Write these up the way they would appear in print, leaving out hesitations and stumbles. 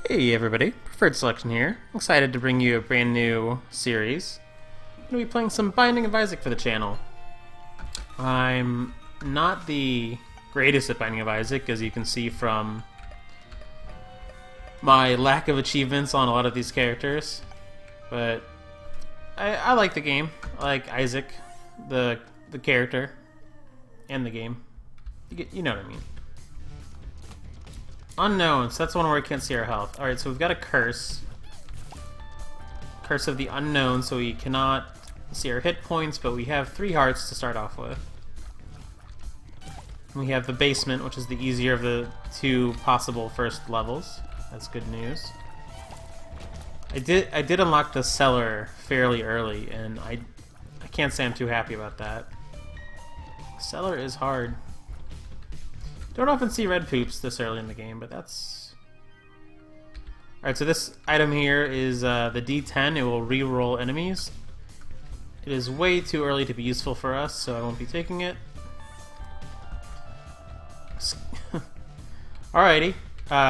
Hey everybody, Preferred Selection here. Excited to bring you a brand new series. I'm going to be playing some Binding of Isaac for the channel. I'm not the greatest at Binding of Isaac, as you can see from my lack of achievements on a lot of these characters. But I like the game. I like Isaac, the character, and the game. You know what I mean. Unknowns, that's one where we can't see our health. Alright, so we've got a curse. Curse of the unknown, so we cannot see our hit points, but we have 3 hearts to start off with. We have the basement, which is the easier of the 2 possible first levels. That's good news. I did unlock the cellar fairly early, and I can't say I'm too happy about that. Cellar is hard. Don't often see red poops this early in the game, but that's... Alright, so this item here is the D10. It will re-roll enemies. It is way too early to be useful for us, so I won't be taking it. Alrighty.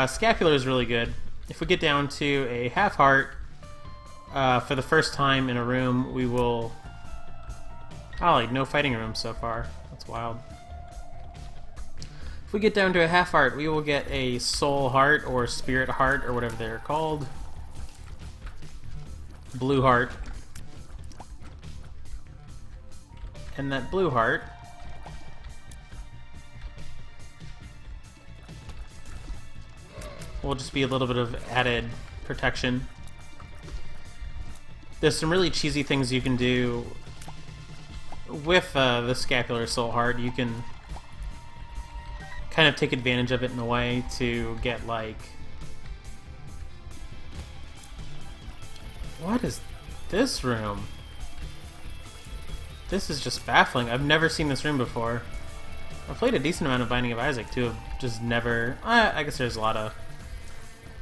Scapular is really good. If we get down to a half heart for the first time in a room, we will... Oh, like no fighting room so far. That's wild. If we get down to a half heart, we will get a soul heart or spirit heart or whatever they're called. Blue heart. And that blue heart will just be a little bit of added protection. There's some really cheesy things you can do with the scapular soul heart. You can kind of take advantage of it in a way to get, like... What is this room? This is just baffling. I've never seen this room before. I've played a decent amount of Binding of Isaac too. I've just never... I guess there's a lot of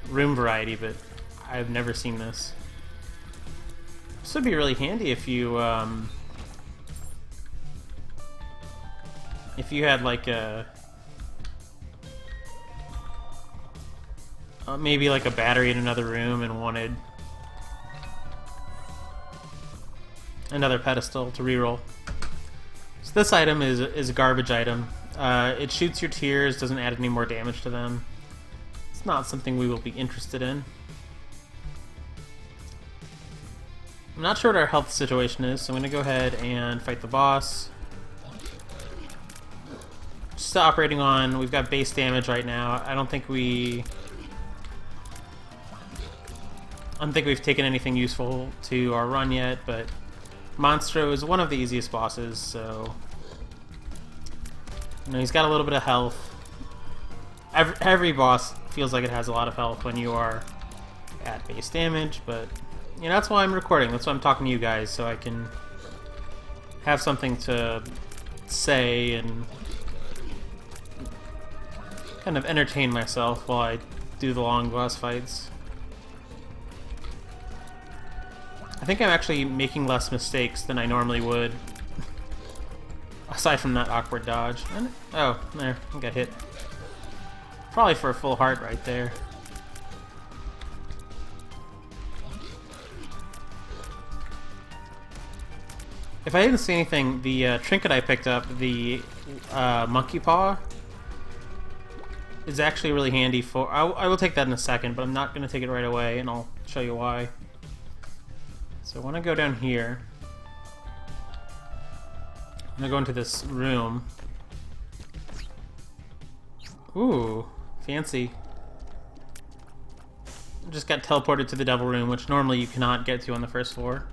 room variety, but I've never seen this. This would be really handy if you had like a... maybe like a battery in another room and wanted another pedestal to reroll. So this item is a garbage item. It shoots your tears, doesn't add any more damage to them. It's not something we will be interested in. I'm not sure what our health situation is, so I'm going to go ahead and fight the boss. Just operating on, we've got base damage right now. I don't think we've taken anything useful to our run yet, but Monstro is one of the easiest bosses, so... You know, he's got a little bit of health. Every boss feels like it has a lot of health when you are at base damage, but... You know, that's why I'm recording, that's why I'm talking to you guys, so I can have something to say and kind of entertain myself while I do the long boss fights. I think I'm actually making less mistakes than I normally would. Aside from that awkward dodge. Oh, there, I got hit. Probably for a full heart right there. If I didn't see anything, the trinket I picked up, the monkey paw, is actually really handy for... I will take that in a second, but I'm not going to take it right away, and I'll show you why. So I want to go down here. I'm going to go into this room. Ooh, fancy. Just got teleported to the devil room, which normally you cannot get to on the first floor.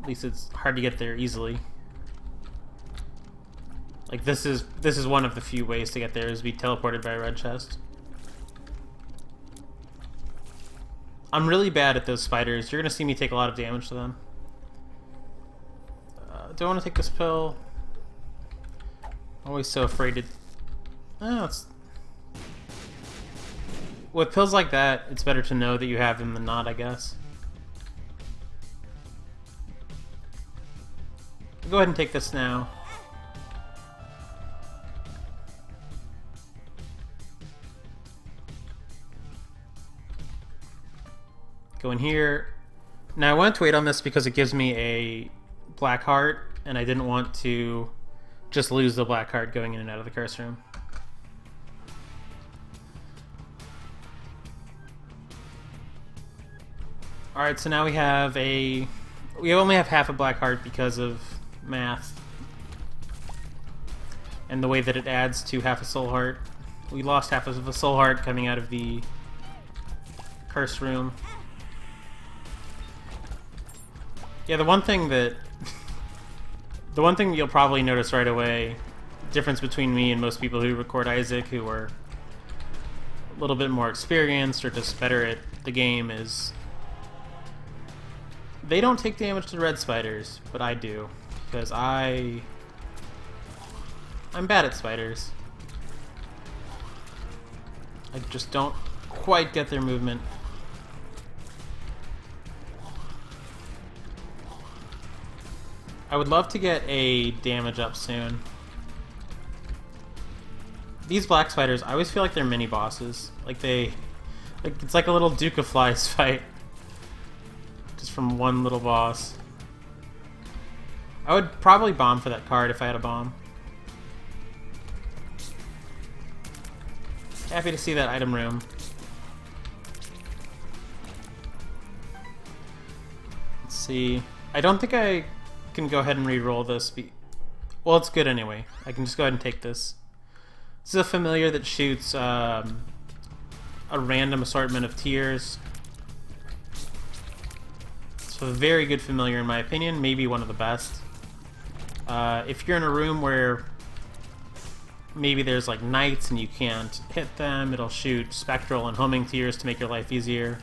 At least it's hard to get there easily. Like this is one of the few ways to get there, is be teleported by a red chest. I'm really bad at those spiders. You're gonna see me take a lot of damage to them. Do I want to take this pill? Always so afraid to... Oh, it's... With pills like that, it's better to know that you have them than not, I guess. Go ahead and take this now. Go in here. Now I wanted to wait on this because it gives me a black heart, and I didn't want to just lose the black heart going in and out of the curse room. Alright, so now we only have half a black heart because of math. And the way that it adds to half a soul heart. We lost half of a soul heart coming out of the curse room. Yeah, the one thing you'll probably notice right away, difference between me and most people who record Isaac who are a little bit more experienced or just better at the game, is they don't take damage to the red spiders, but I do, because I'm bad at spiders. I just don't quite get their movement. I would love to get a damage up soon. These black spiders, I always feel like they're mini bosses. It's like a little Duke of Flies fight. Just from one little boss. I would probably bomb for that card if I had a bomb. Happy to see that item room. Let's see. I don't think I can go ahead and re-roll this. Well, it's good anyway. I can just go ahead and take this. This is a familiar that shoots a random assortment of tiers. So a very good familiar in my opinion, maybe one of the best. If you're in a room where maybe there's like knights and you can't hit them, it'll shoot spectral and homing tiers to make your life easier.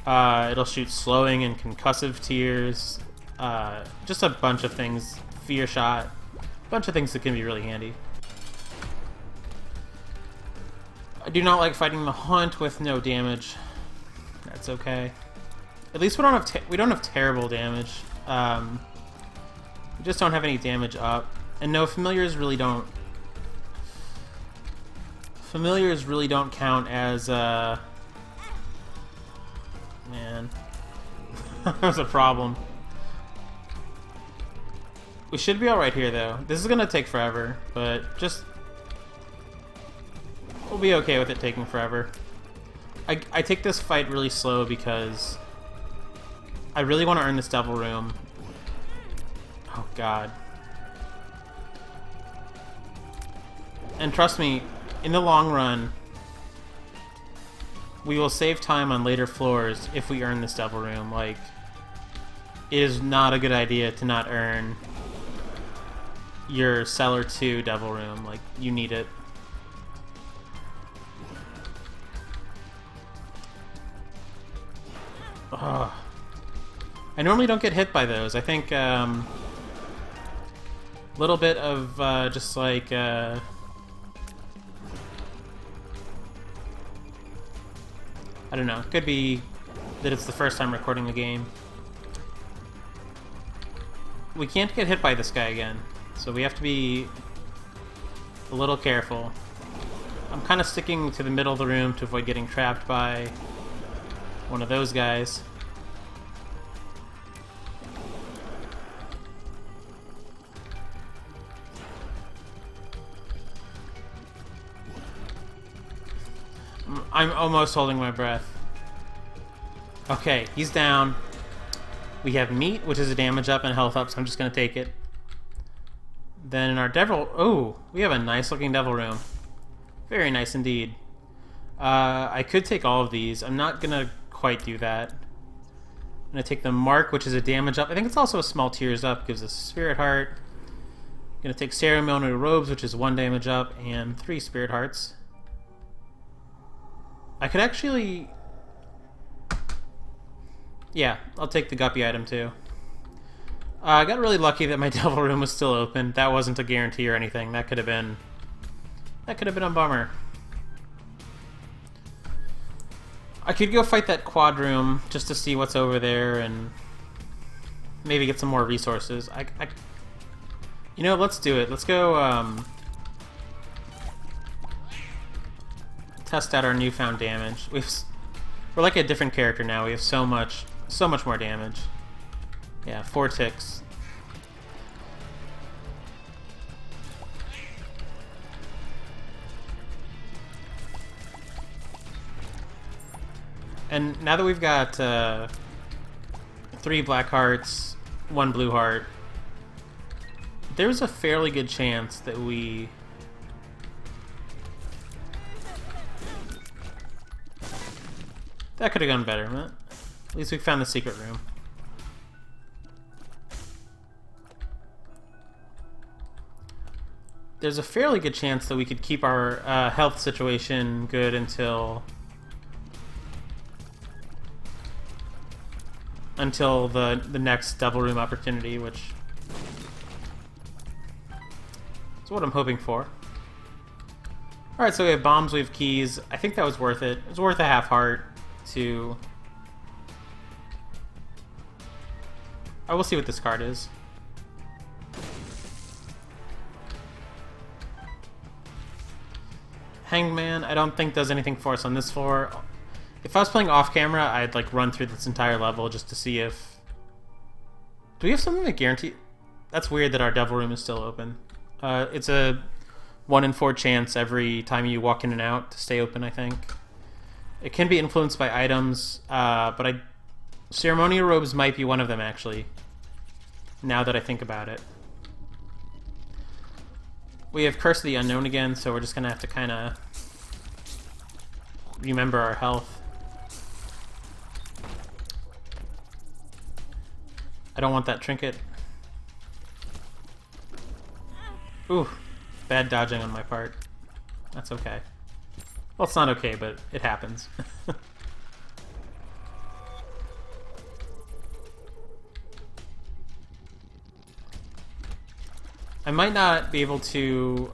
It'll shoot slowing and concussive tiers. Just a bunch of things. Fear shot. A bunch of things that can be really handy. I do not like fighting the hunt with no damage. That's okay. At least we don't have terrible damage. We just don't have any damage up. And no, familiars really don't count as man. That was a problem. We should be alright here though. This is gonna take forever, but we'll be okay with it taking forever. I take this fight really slow because I really want to earn this devil room. Oh god. And trust me, in the long run, we will save time on later floors if we earn this devil room. Like, it is not a good idea to not earn your Cellar 2 devil room. Like, you need it. Ugh. I normally don't get hit by those. I think little bit of just like I don't know. Could be that it's the first time recording the game. We can't get hit by this guy again, so we have to be a little careful. I'm kind of sticking to the middle of the room to avoid getting trapped by one of those guys. I'm almost holding my breath. Okay, he's down. We have meat, which is a damage up and health up, so I'm just going to take it. Then in our devil... Oh, we have a nice looking devil room. Very nice indeed. I could take all of these. I'm not going to quite do that. I'm going to take the mark, which is a damage up. I think it's also a small tears up. Gives us a spirit heart. I'm going to take ceremonial robes, which is 1 damage up, and 3 spirit hearts. I could actually... Yeah, I'll take the guppy item too. I got really lucky that my devil room was still open. That wasn't a guarantee or anything. That could have been a bummer. I could go fight that quad room just to see what's over there and maybe get some more resources. You know, let's do it. Let's go test out our newfound damage. We're like a different character now. We have so much more damage. Yeah, 4 ticks. And now that we've got 3 black hearts, 1 blue heart, there's a fairly good chance that we... That could have gone better, but at least we found the secret room. There's a fairly good chance that we could keep our health situation good until the next double room opportunity, which is what I'm hoping for. Alright, so we have bombs, we have keys. I think that was worth it. It was worth a half heart to... I will see what this card is. Hangman, I don't think does anything for us on this floor. If I was playing off camera, I'd like run through this entire level just to see if... Do we have something that guarantee... That's weird that our devil room is still open. It's a 1 in 4 chance every time you walk in and out to stay open, I think. It can be influenced by items, but ceremonial robes might be one of them, actually, now that I think about it. We have Curse of the Unknown again, so we're just going to have to kind of remember our health. I don't want that trinket. Ooh, bad dodging on my part. That's okay. Well, it's not okay, but it happens. I might not be able to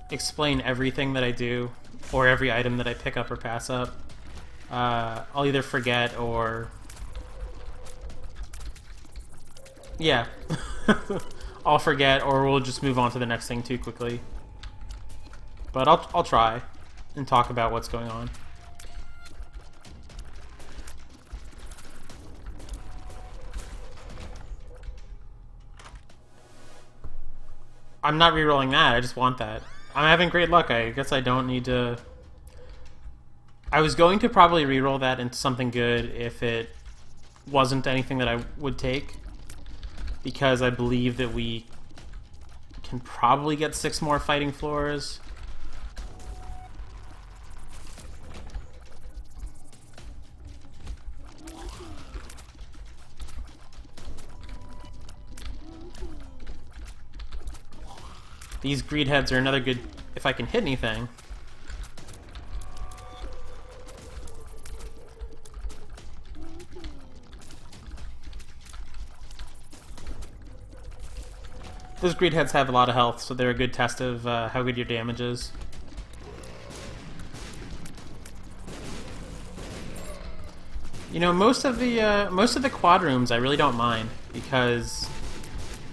explain everything that I do, or every item that I pick up or pass up. I'll either forget or... Yeah. I'll forget, or we'll just move on to the next thing too quickly. But I'll try and talk about what's going on. I'm not rerolling that, I just want that. I'm having great luck, I guess I don't need to... I was going to probably reroll that into something good if it wasn't anything that I would take, because I believe that we can probably get 6 more fighting floors. These greed heads are another good, if I can hit anything. Those greed heads have a lot of health, so they're a good test of how good your damage is. You know, most of the quad rooms I really don't mind, because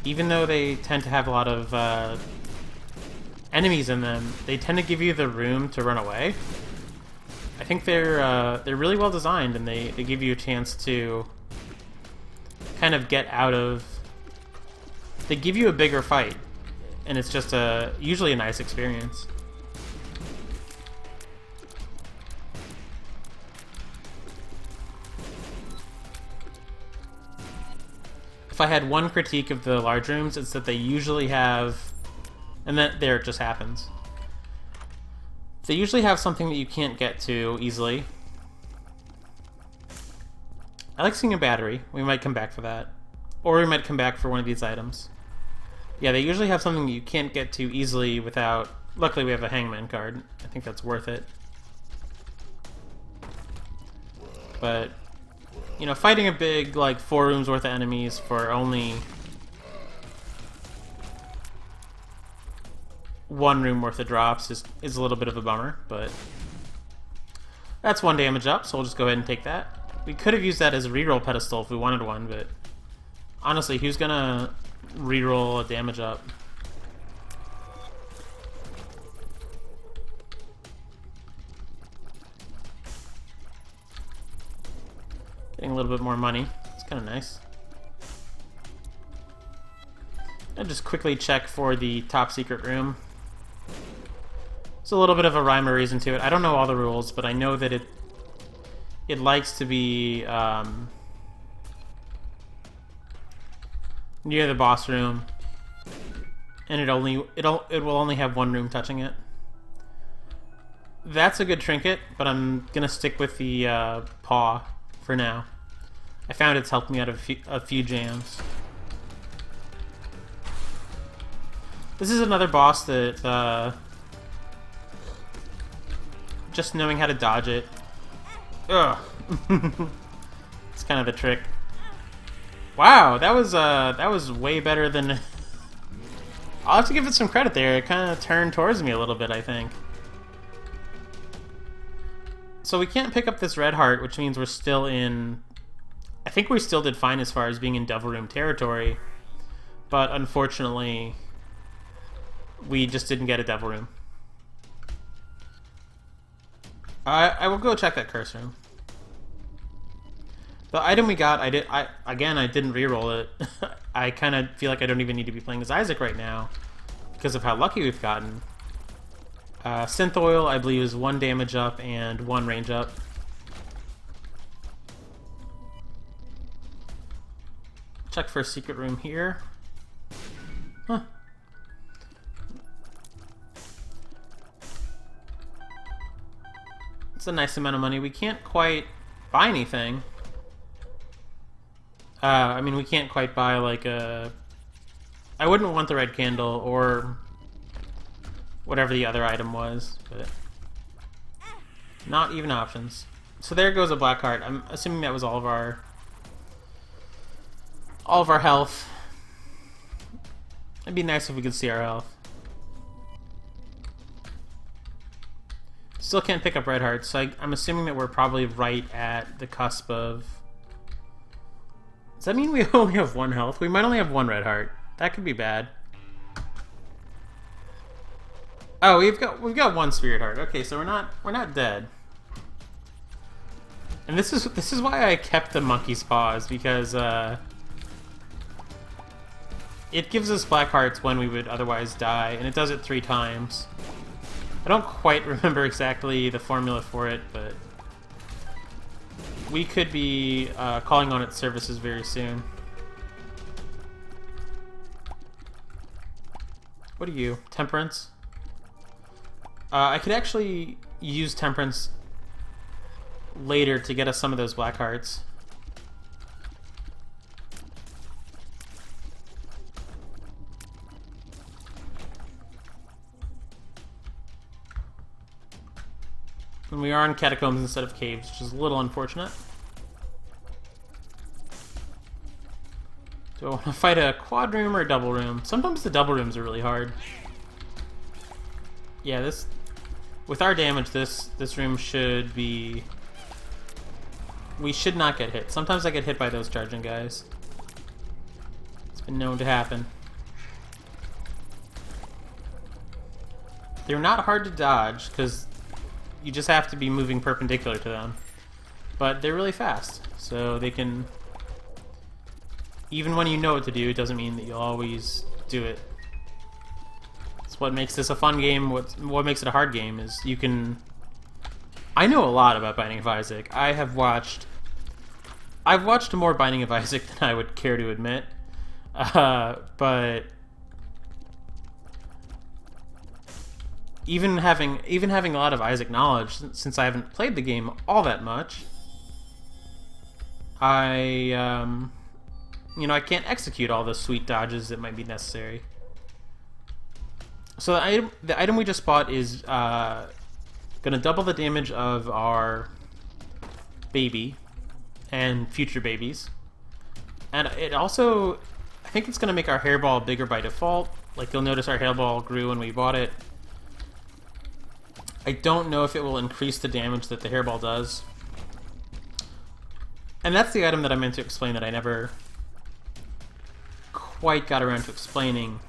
even though they tend to have a lot of enemies in them, they tend to give you the room to run away. I think they're really well designed, and they give you a chance to kind of get out of... They give you a bigger fight, and it's just usually a nice experience. If I had one critique of the large rooms, it's that they usually have... And that there it just happens. They usually have something that you can't get to easily. I like seeing a battery. We might come back for that. Or we might come back for one of these items. Yeah, they usually have something you can't get to easily without... Luckily we have a Hangman card. I think that's worth it. But, you know, fighting a big, like, 4 rooms worth of enemies for only 1 room worth of drops is a little bit of a bummer, but that's 1 damage up, so we'll just go ahead and take that. We could have used that as a reroll pedestal if we wanted one, but honestly, who's gonna reroll a damage up? Getting a little bit more money. It's kind of nice. I'll just quickly check for the top secret room. There's a little bit of a rhyme or reason to it. I don't know all the rules, but I know that it likes to be near the boss room, and it will only have one room touching it. That's a good trinket, but I'm gonna stick with the paw for now. I found it's helped me out of a few jams. This is another boss that just knowing how to dodge it. Ugh. It's kind of the trick. Wow, that was way better than. I'll have to give it some credit there. It kind of turned towards me a little bit, I think. So we can't pick up this red heart, which means we're still in... I think we still did fine as far as being in Devil Room territory, but unfortunately, we just didn't get a Devil Room. I will go check that curse room. The item we got, I didn't reroll it. I kind of feel like I don't even need to be playing as Isaac right now because of how lucky we've gotten. Synth Oil, I believe, is 1 damage up and 1 range up. Check for a secret room here. Huh. It's a nice amount of money. We can't quite buy anything. I mean, we can't quite buy, like, a... I wouldn't want the red candle or whatever the other item was, but not even options. So there goes a black heart. I'm assuming that was all of our health. It'd be nice if we could see our health. Still can't pick up red hearts, so I'm assuming that we're probably right at the cusp of... Does that mean we only have 1 health? We might only have 1 red heart. That could be bad. Oh, we've got 1 spirit heart. Okay, so we're not dead. And this is why I kept the monkey's paws, because it gives us black hearts when we would otherwise die, and it does it 3 times. I don't quite remember exactly the formula for it, but we could be calling on its services very soon. What are you? Temperance? I could actually use Temperance later to get us some of those black hearts. And we are in catacombs instead of caves, which is a little unfortunate. Do I want to fight a quad room or a double room? Sometimes the double rooms are really hard. Yeah, this... With our damage, this room should be... We should not get hit. Sometimes I get hit by those charging guys. It's been known to happen. They're not hard to dodge, because you just have to be moving perpendicular to them. But they're really fast, so they can... Even when you know what to do, it doesn't mean that you'll always do it. It's what makes this a fun game. What makes it a hard game is you can... I know a lot about Binding of Isaac. I've watched more Binding of Isaac than I would care to admit. But even having a lot of Isaac knowledge, since I haven't played the game all that much, I can't execute all the sweet dodges that might be necessary. So the item we just bought is gonna double the damage of our baby and future babies, and it also, I think it's gonna make our hairball bigger by default. Like, you'll notice our hairball grew when we bought it. I don't know if it will increase the damage that the hairball does. And that's the item that I meant to explain that I never quite got around to explaining.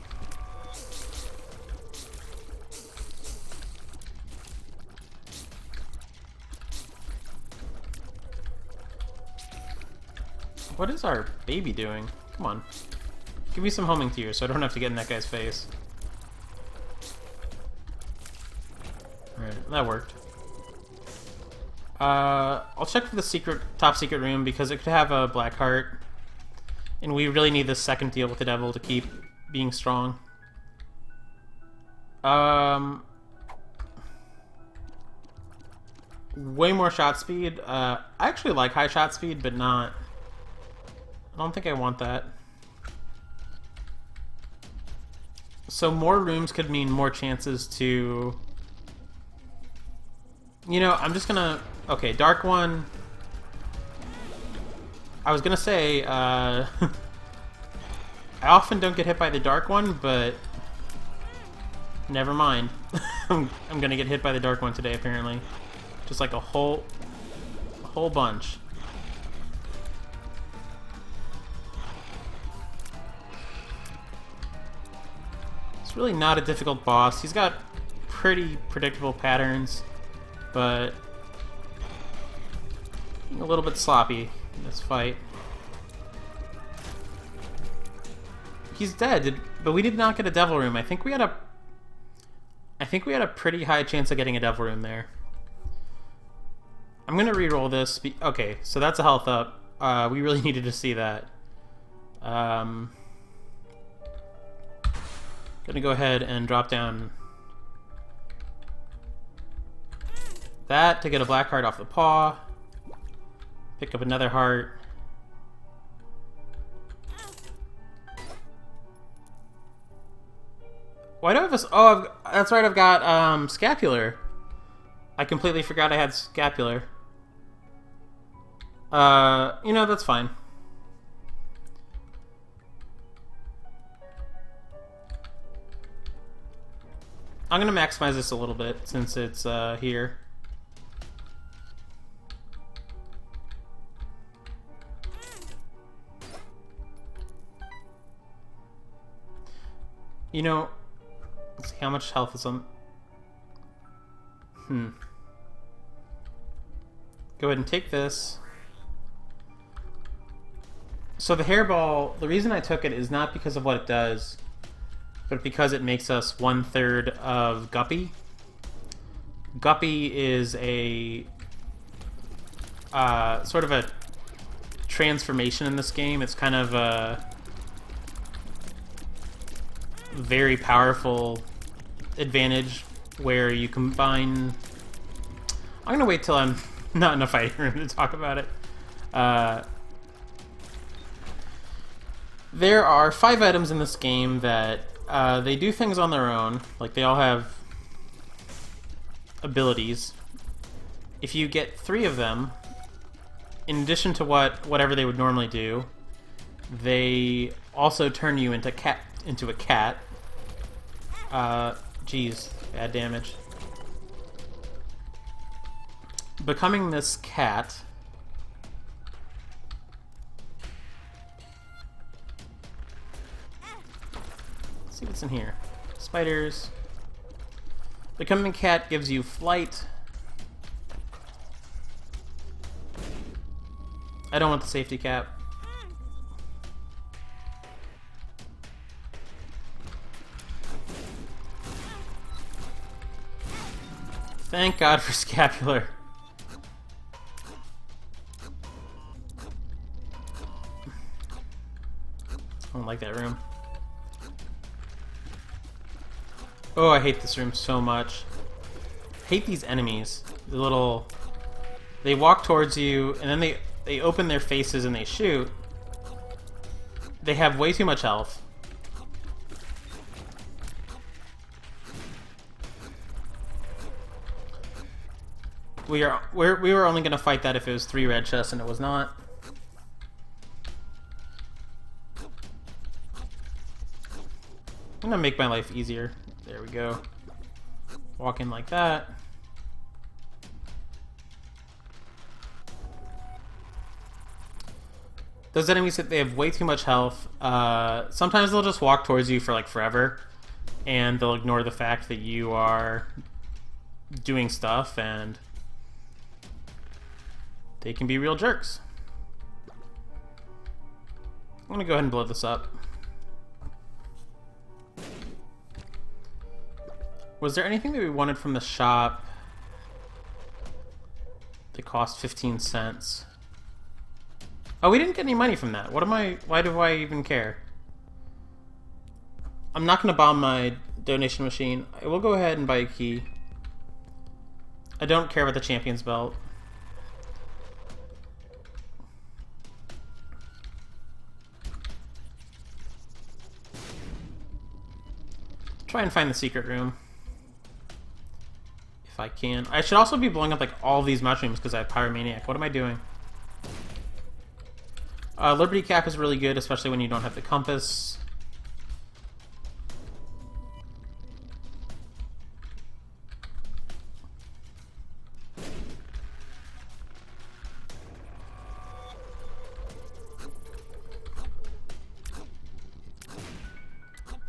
What is our baby doing? Come on. Give me some homing tears so I don't have to get in that guy's face. Alright, that worked. I'll check for the top secret room because it could have a black heart. And we really need this second deal with the devil to keep being strong. Way more shot speed. I actually like high shot speed, but not... I don't think I want that. So more rooms could mean more chances to... You know, I'm just gonna... Okay, Dark One... I was gonna say, I often don't get hit by the Dark One, but... Never mind. I'm gonna get hit by the Dark One today, apparently. Just like a whole bunch. It's really not a difficult boss. He's got pretty predictable patterns, but a little bit sloppy in this fight. He's dead, but we did not get a devil room. I think we had a pretty high chance of getting a devil room there. I'm gonna re-roll this. Okay, so that's a health up. We really needed to see that. Gonna go ahead and drop down that to get a black heart off the paw. Pick up another heart. Why do I have this? Oh, that's right. I've got scapular. I completely forgot I had scapular. You know, that's fine. I'm gonna maximize this a little bit since it's here. You know, let's see how much health is on. Go ahead and take this. So the hairball, the reason I took it is not because of what it does, but because it makes us 1/3 of Guppy. Guppy is a sort of a transformation in this game. It's kind of a very powerful advantage where you combine... I'm gonna wait till I'm not in a fighting room to talk about it. There are 5 items in this game that they do things on their own. Like, they all have abilities. If you get 3 of them, in addition to whatever they would normally do, they also turn you into a cat. Geez, bad damage. Becoming this cat... Let's see what's in here. Spiders. Becoming a cat gives you flight. I don't want the safety cap. Thank God for scapular. I don't like that room. Oh, I hate this room so much. I hate these enemies. The little... They walk towards you, and then they open their faces and they shoot. They have way too much health. We were only going to fight that if it was 3 red chests, and it was not. I'm going to make my life easier. There we go. Walk in like that. Those enemies, they have way too much health. Sometimes they'll just walk towards you for like forever, and they'll ignore the fact that you are doing stuff, and they can be real jerks. I'm gonna go ahead and blow this up. Was there anything that we wanted from the shop that cost 15 cents? Oh, we didn't get any money from that. Why do I even care? I'm not gonna bomb my donation machine. I will go ahead and buy a key. I don't care about the champion's belt. Try and find the secret room. If I can. I should also be blowing up like all of these mushrooms because I have Pyromaniac. What am I doing? Liberty Cap is really good, especially when you don't have the compass.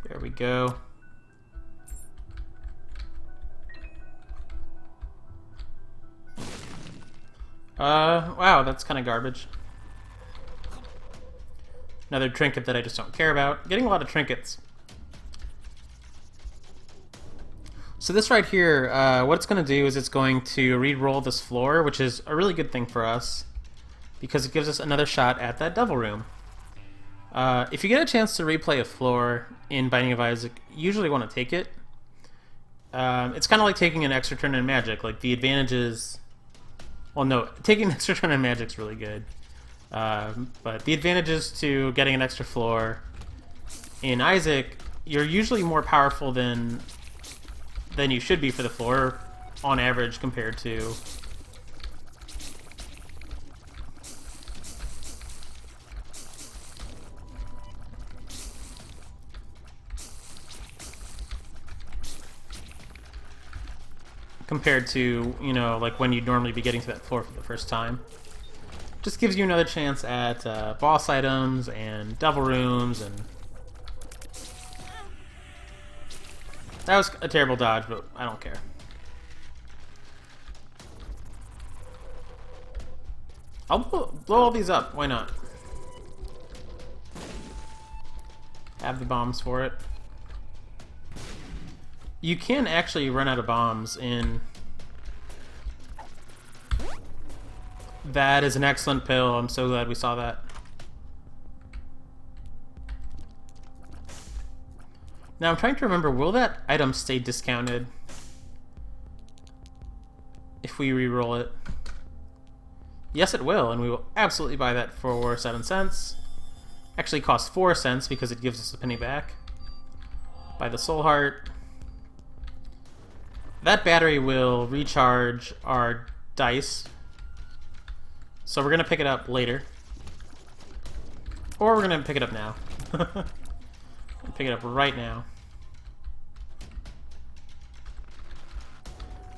There we go. Wow, that's kind of garbage. Another trinket that I just don't care about. Getting a lot of trinkets. So this right here, what it's going to do is it's going to re-roll this floor, which is a really good thing for us, because it gives us another shot at that devil room. If you get a chance to replay a floor in Binding of Isaac, you usually want to take it. It's kind of like taking an extra turn in Magic. Like, the advantages... Well, no, taking an extra turn in Magic's really good. But the advantages to getting an extra floor in Isaac, you're usually more powerful than you should be for the floor, on average, compared to... you know, like when you'd normally be getting to that floor for the first time. Just gives you another chance at boss items and devil rooms, and... That was a terrible dodge, but I don't care. I'll blow all these up, why not? Have the bombs for it. You can actually run out of bombs in... That is an excellent pill. I'm so glad we saw that. Now I'm trying to remember, will that item stay discounted if we re-roll it? Yes, it will, and we will absolutely buy that for 7 cents. Actually costs 4 cents because it gives us a penny back. Buy the soul heart. That battery will recharge our dice. So we're going to pick it up later. Or we're going to pick it up now. Pick it up right now.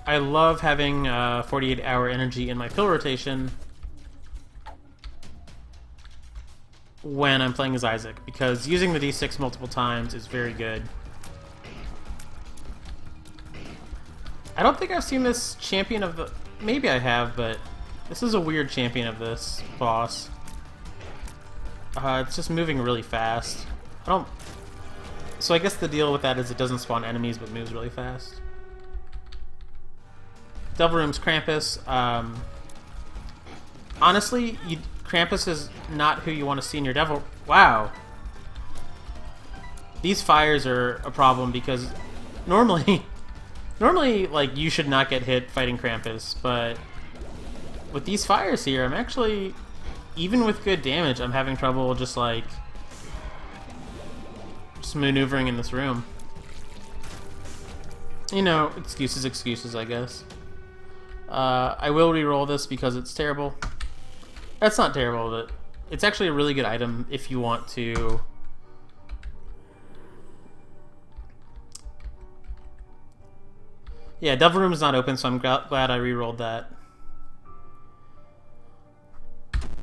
I love having 48-hour energy in my pill rotation when I'm playing as Isaac, because using the D6 multiple times is very good. I don't think I've seen this champion of the... Maybe I have, but this is a weird champion of this boss. It's just moving really fast. I don't... So I guess the deal with that is it doesn't spawn enemies, but moves really fast. Devil Room's Krampus. Honestly, Krampus is not who you want to see in your Devil... Wow. These fires are a problem because normally, like, you should not get hit fighting Krampus, but with these fires here, I'm actually, even with good damage, I'm having trouble just, like, just maneuvering in this room. You know, excuses, I guess. I will re-roll this because it's terrible. That's not terrible, but it's actually a really good item if you want to... Yeah, Devil Room is not open, so I'm glad I re-rolled that.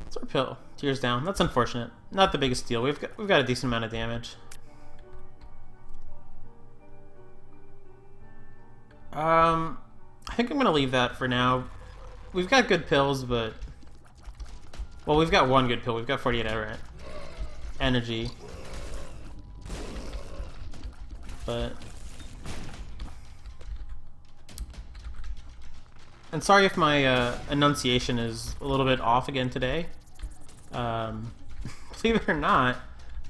What's our pill? Tears down. That's unfortunate. Not the biggest deal. We've got a decent amount of damage. I think I'm gonna leave that for now. We've got good pills, but... Well, we've got one good pill. We've got 48 hour energy. But... And sorry if my enunciation is a little bit off again today. Believe it or not,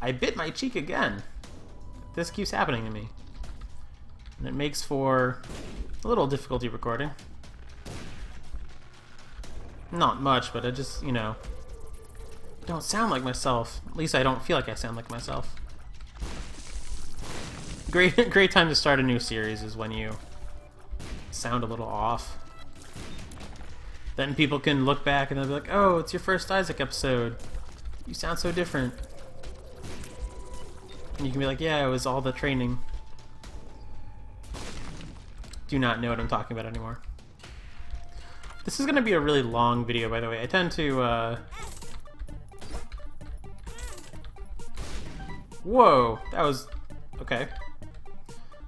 I bit my cheek again. This keeps happening to me. And it makes for a little difficulty recording. Not much, but I just, you know, don't sound like myself. At least I don't feel like I sound like myself. Great time to start a new series is when you sound a little off. Then people can look back and they'll be like, oh, it's your first Isaac episode. You sound so different. And you can be like, yeah, it was all the training. Do not know what I'm talking about anymore. This is going to be a really long video, by the way. I tend to, Whoa! That was... Okay.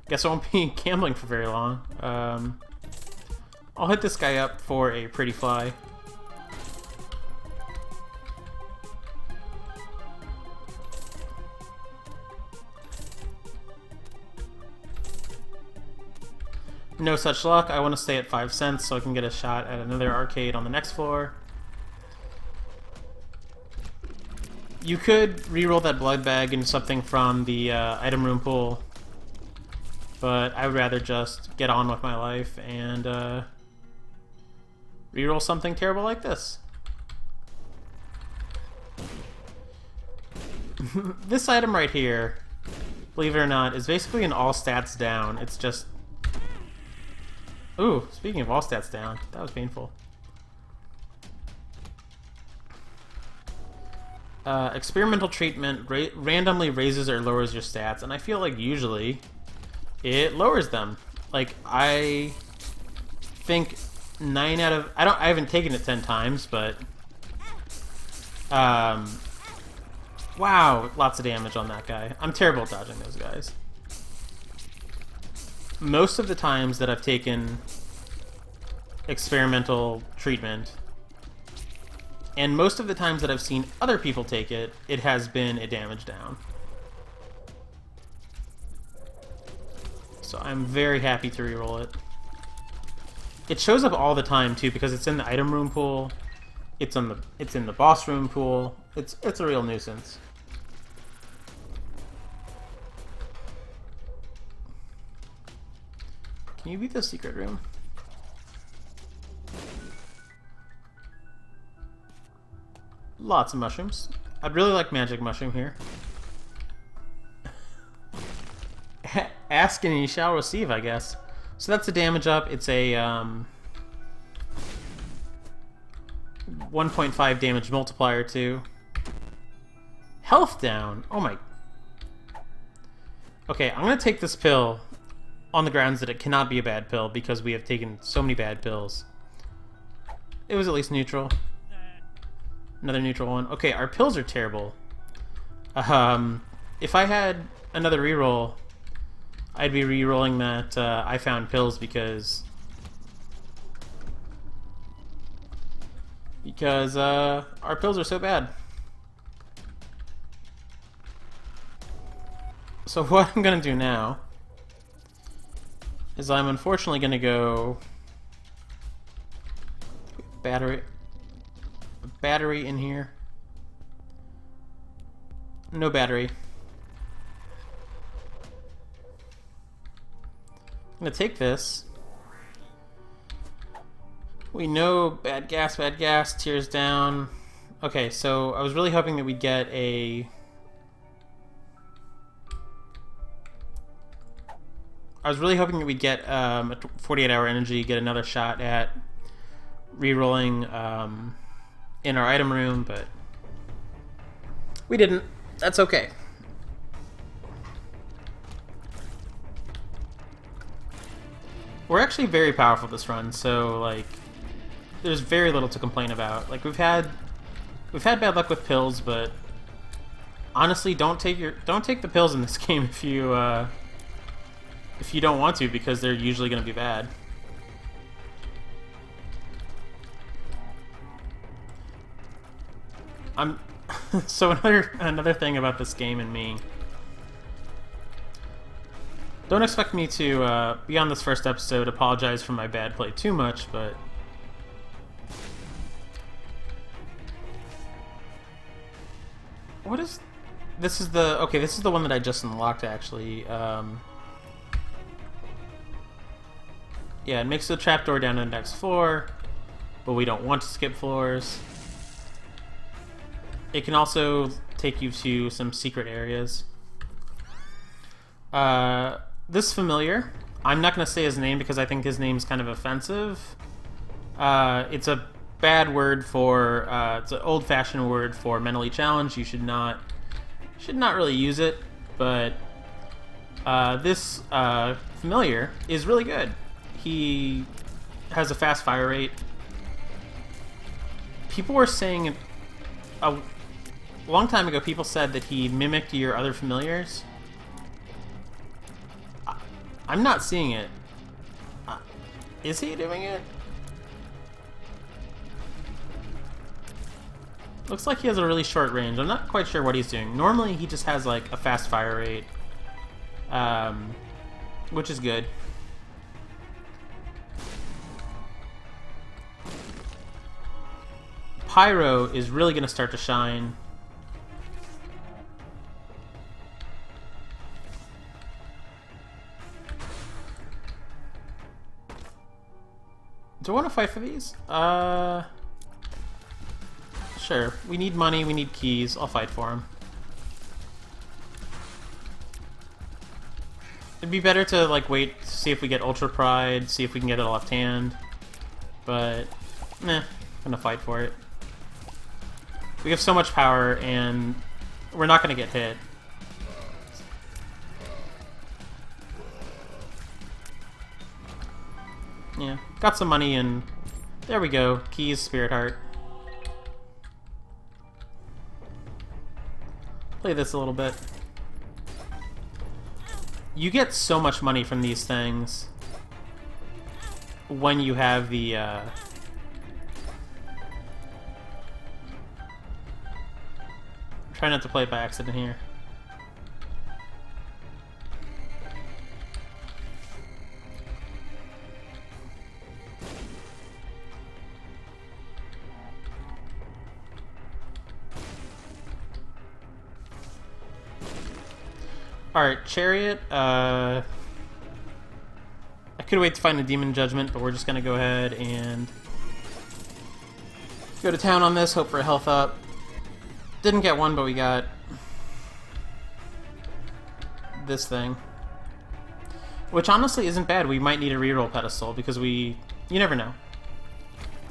Guess I won't be gambling for very long. I'll hit this guy up for a pretty fly. No such luck. I want to stay at 5 cents so I can get a shot at another arcade on the next floor. You could re-roll that blood bag into something from the item room pool, but I would rather just get on with my life and re-roll something terrible like this. This item right here, believe it or not, is basically an all stats down. It's just... Ooh, speaking of all stats down, that was painful. Experimental treatment randomly raises or lowers your stats, and I feel like usually it lowers them. Like, I think 9 out of... I haven't taken it 10 times, but... Wow, lots of damage on that guy. I'm terrible at dodging those guys. Most of the times that I've taken experimental treatment, and most of the times that I've seen other people take it, it has been a damage down. So I'm very happy to reroll it. It shows up all the time too because it's in the item room pool, it's in the boss room pool. It's a real nuisance. Can you beat the secret room? Lots of mushrooms. I'd really like magic mushroom here. Ask and you shall receive, I guess. So that's a damage up. It's a 1.5 damage multiplier too. Health down. Oh my. Okay, I'm gonna take this pill on the grounds that it cannot be a bad pill because we have taken so many bad pills. It was at least neutral. Another neutral one. Okay, our pills are terrible. If I had another reroll, I'd be re-rolling that I found pills because our pills are so bad. So what I'm gonna do now is I'm unfortunately gonna go battery in here. No battery. I'm gonna take this. We know bad gas, tears down. Okay, so I was really hoping that we'd get a... a 48-hour energy, get another shot at re-rolling in our item room, but we didn't. That's okay. We're actually very powerful this run, so like there's very little to complain about. Like we've had bad luck with pills, but honestly, don't take the pills in this game if you don't want to, because they're usually going to be bad. So another thing about this game and me. Don't expect me to, beyond this first episode, apologize for my bad play too much, but... What is... This is the... Okay, this is the one that I just unlocked, actually. Yeah, it makes the trapdoor down to the next floor, but we don't want to skip floors. It can also take you to some secret areas. This familiar, I'm not going to say his name because I think his name's kind of offensive. It's a bad word for, it's an old-fashioned word for mentally challenged. You should not really use it, but this familiar is really good. He has a fast fire rate. People were saying a long time ago, people said that he mimicked your other familiars. I'm not seeing it. Is he doing it? Looks like he has a really short range. I'm not quite sure what he's doing. Normally he just has like a fast fire rate, which is good. Pyro is really going to start to shine. Do I want to fight for these? Sure. We need money, we need keys. I'll fight for them. It'd be better to, like, wait to see if we get Ultra Pride, see if we can get a left hand. But, I'm gonna fight for it. We have so much power, and we're not gonna get hit. Yeah, got some money, and there we go. Keys, Spirit Heart. Play this a little bit. You get so much money from these things when you have the, Try not to play it by accident here. Alright, Chariot. I could wait to find a Demon Judgment, but we're just gonna go ahead and go to town on this, hope for a health up. Didn't get one, but we got this thing. Which honestly isn't bad. We might need a reroll pedestal because you never know.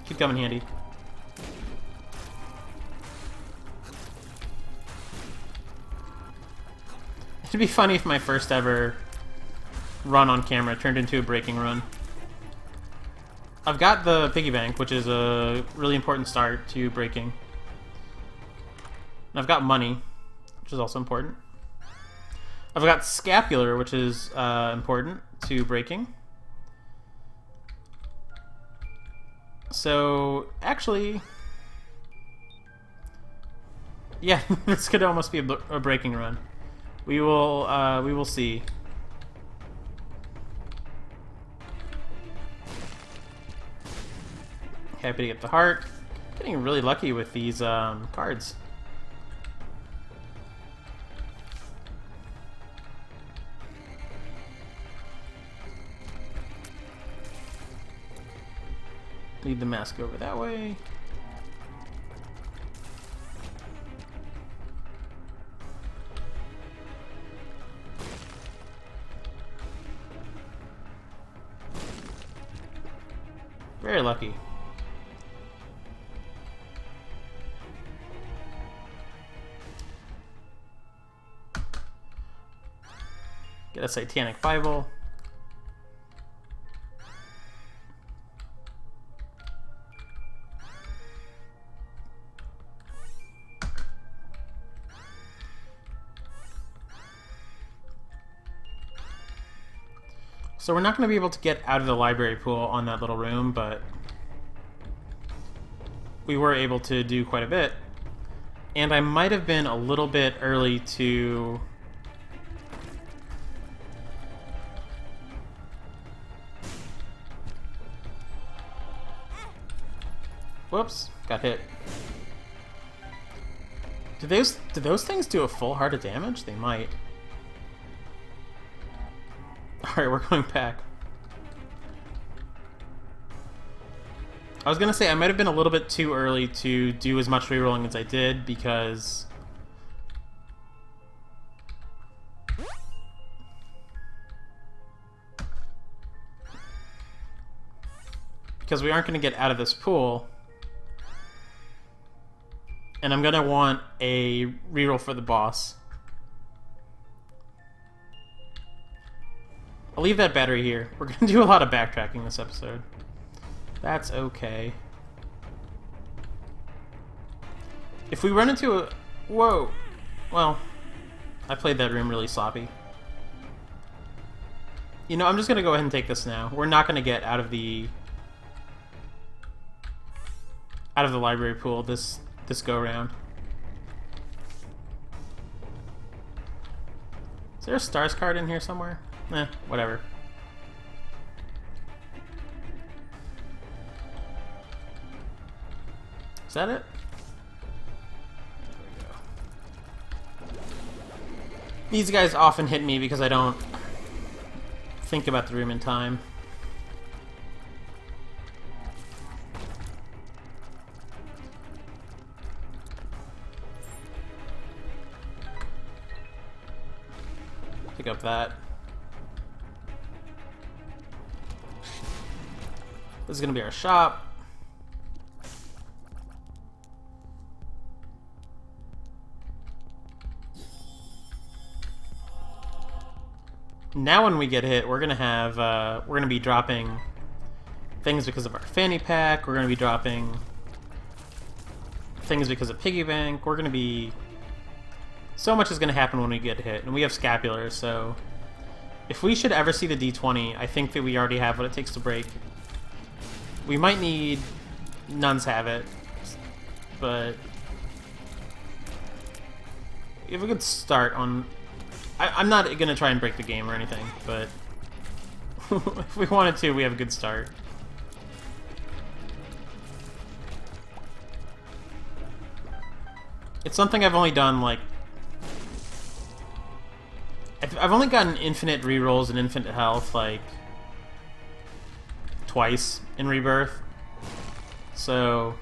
Could come in handy. It'd be funny if my first ever run on camera turned into a breaking run. I've got the piggy bank, which is a really important start to breaking. And I've got money, which is also important. I've got scapular, which is important to breaking. So, actually, yeah, this could almost be a breaking run. We will see. Happy to get the heart. Getting really lucky with these cards. Lead the mask over that way. Very lucky. Get a Satanic Bible. So we're not going to be able to get out of the library pool on that little room, but we were able to do quite a bit. And I might have been a little bit early to... Whoops, got hit. Do those things do a full heart of damage? They might. Alright, we're going back. I was gonna say I might have been a little bit too early to do as much rerolling as I did because we aren't gonna get out of this pool. And I'm gonna want a reroll for the boss. I'll leave that battery here. We're gonna do a lot of backtracking this episode. That's okay. If we run into a... Whoa! Well, I played that room really sloppy. You know, I'm just gonna go ahead and take this now. We're not gonna get out of the library pool this go round. Is there a stars card in here somewhere? Eh, whatever. Is that it? There we go. These guys often hit me because I don't think about the room in time. Pick up that. This is gonna be our shop. Now when we get hit, we're gonna be dropping things because of our fanny pack. We're gonna be dropping things because of piggy bank. We're gonna be... So much is gonna happen when we get hit, and we have scapular, so if we should ever see the D20, I think that we already have what it takes to break. We might need Nuns Have It, but we have a good start on... I'm not going to try and break the game or anything, but if we wanted to, we have a good start. It's something I've only done, like... I've only gotten infinite rerolls and infinite health, like, twice in Rebirth. So...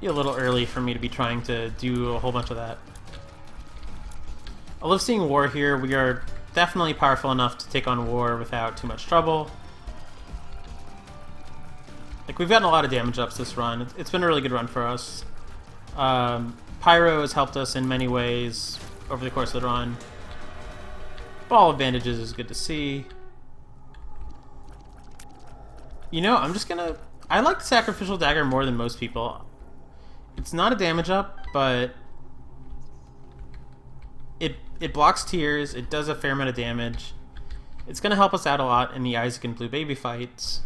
a little early for me to be trying to do a whole bunch of that. I love seeing War here. We are definitely powerful enough to take on War without too much trouble. Like, we've gotten a lot of damage ups this run. It's been a really good run for us. Pyro has helped us in many ways over the course of the run. Ball of Bandages is good to see. You know, I'm just gonna... I like the Sacrificial Dagger more than most people. It's not a damage up, but it blocks tears, it does a fair amount of damage. It's going to help us out a lot in the Isaac and Blue Baby fights.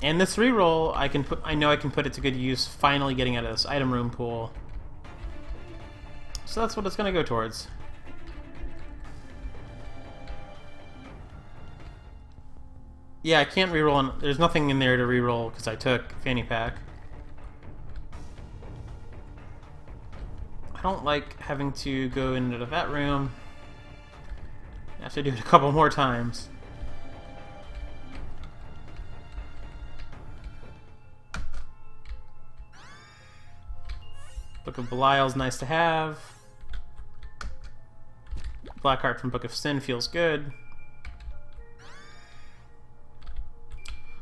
And this reroll, I know I can put it to good use finally getting out of this item room pool. So that's what it's going to go towards. Yeah, I can't reroll, and there's nothing in there to reroll because I took Fanny Pack. I don't like having to go into that room. I have to do it a couple more times. Book of Belial's nice to have. Black Heart from Book of Sin feels good.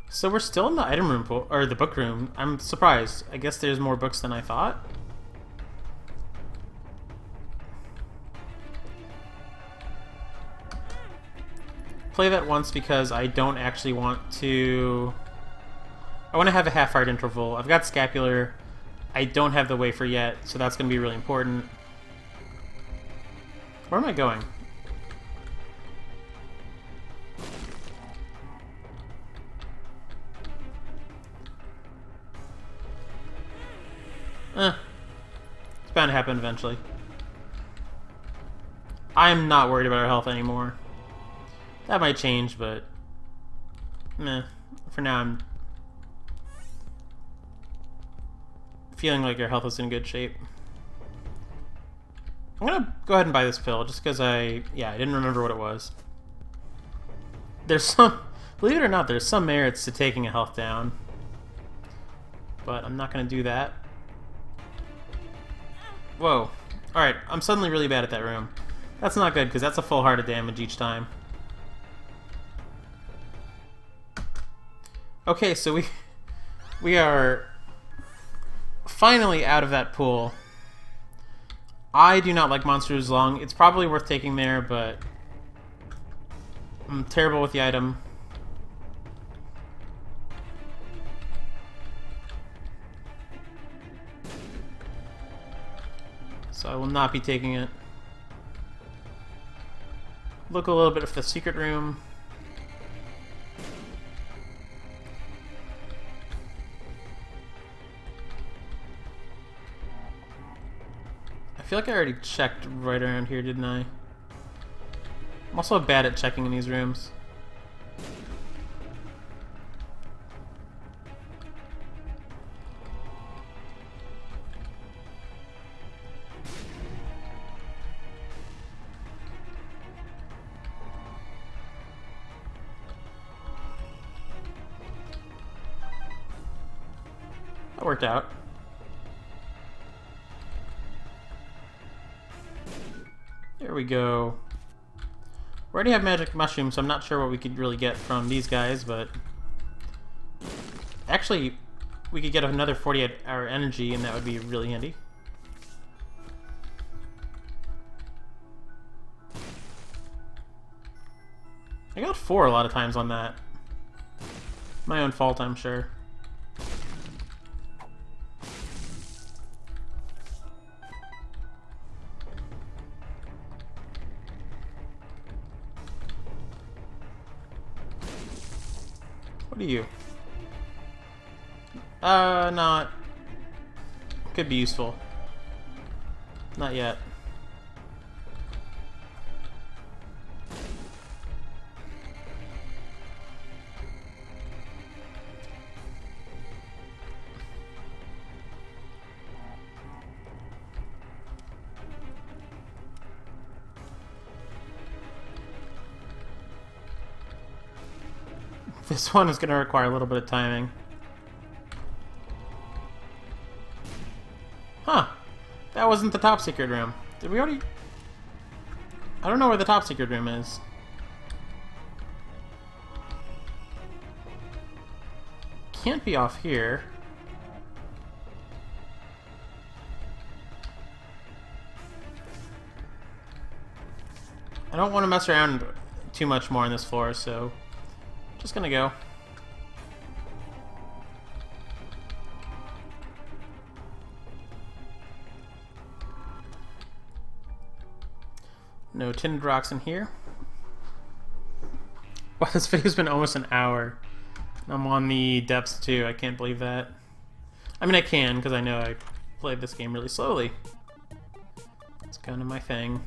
So we're still in the item room pool, or the book room. I'm surprised. I guess there's more books than I thought. Play that once because I don't actually want to... I want to have a half-heart interval. I've got Scapular. I don't have the Wafer yet, so that's going to be really important. Where am I going? It's bound to happen eventually. I'm not worried about our health anymore. That might change, but meh. For now, I'm feeling like our health is in good shape. I'm gonna go ahead and buy this pill just because I didn't remember what it was. There's some, believe it or not, there's some merits to taking a health down, but I'm not gonna do that. Whoa. Alright, I'm suddenly really bad at that room. That's not good because that's a full heart of damage each time. Okay, so we are finally out of that pool. I do not like Monster's Lung. It's probably worth taking there, but I'm terrible with the item. So I will not be taking it. Look a little bit at the secret room. I feel like I already checked right around here, didn't I? I'm also bad at checking in these rooms. That worked out. There we go. We already have magic mushrooms, so I'm not sure what we could really get from these guys, but actually we could get another 48-hour energy, and that would be really handy. I got 4 a lot of times on that. My own fault, I'm sure. What are you? Not. Could be useful. Not yet. This one is going to require a little bit of timing. Huh. That wasn't the top secret room. Did we already... I don't know where the top secret room is. Can't be off here. I don't want to mess around too much more on this floor, so... just gonna go. No tinned rocks in here. Wow, this video's been almost an hour. I'm on the depths too. I can't believe that. I mean, I can, because I know I played this game really slowly. It's kind of my thing.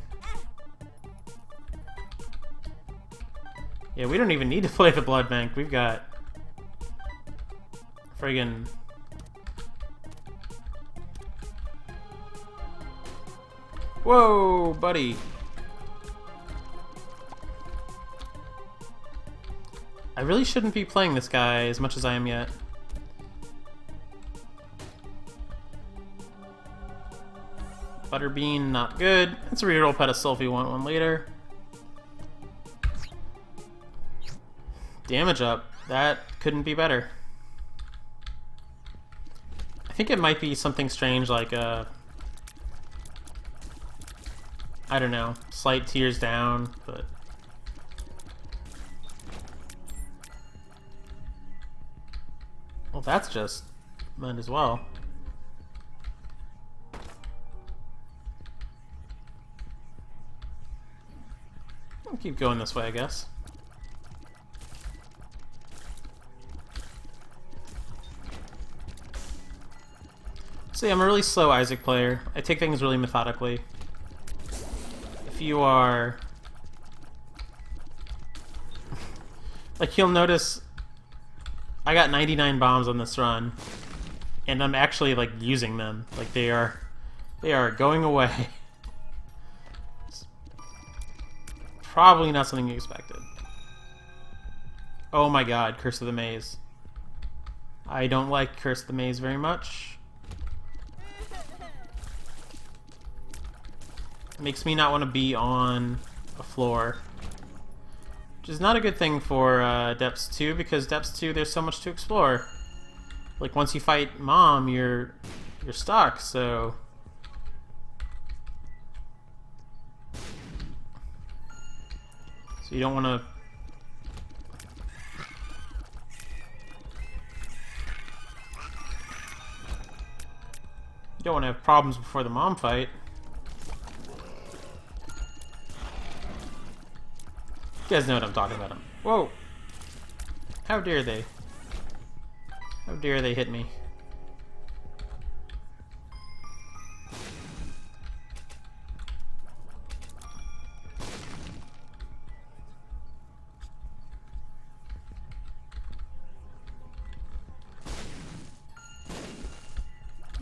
Yeah, we don't even need to play the blood bank. We've got friggin' whoa, buddy. I really shouldn't be playing this guy as much as I am yet. Butterbean, not good. It's a reroll pedestal if we want one later. Damage up. That couldn't be better. I think it might be something strange like I don't know, slight tears down, but well, that's just might as well. I'll keep going this way, I guess. See, I'm a really slow Isaac player. I take things really methodically. If you are... Like, you'll notice I got 99 bombs on this run, and I'm actually, like, using them. Like, they are going away. It's probably not something you expected. Oh my god, Curse of the Maze. I don't like Curse of the Maze very much. It makes me not want to be on a floor. Which is not a good thing for Depths 2, because Depths 2 there's so much to explore. Like, once you fight Mom, you're stuck, so... So you don't want to... You don't want to have problems before the Mom fight. You guys know what I'm talking about. Whoa! How dare they? How dare they hit me?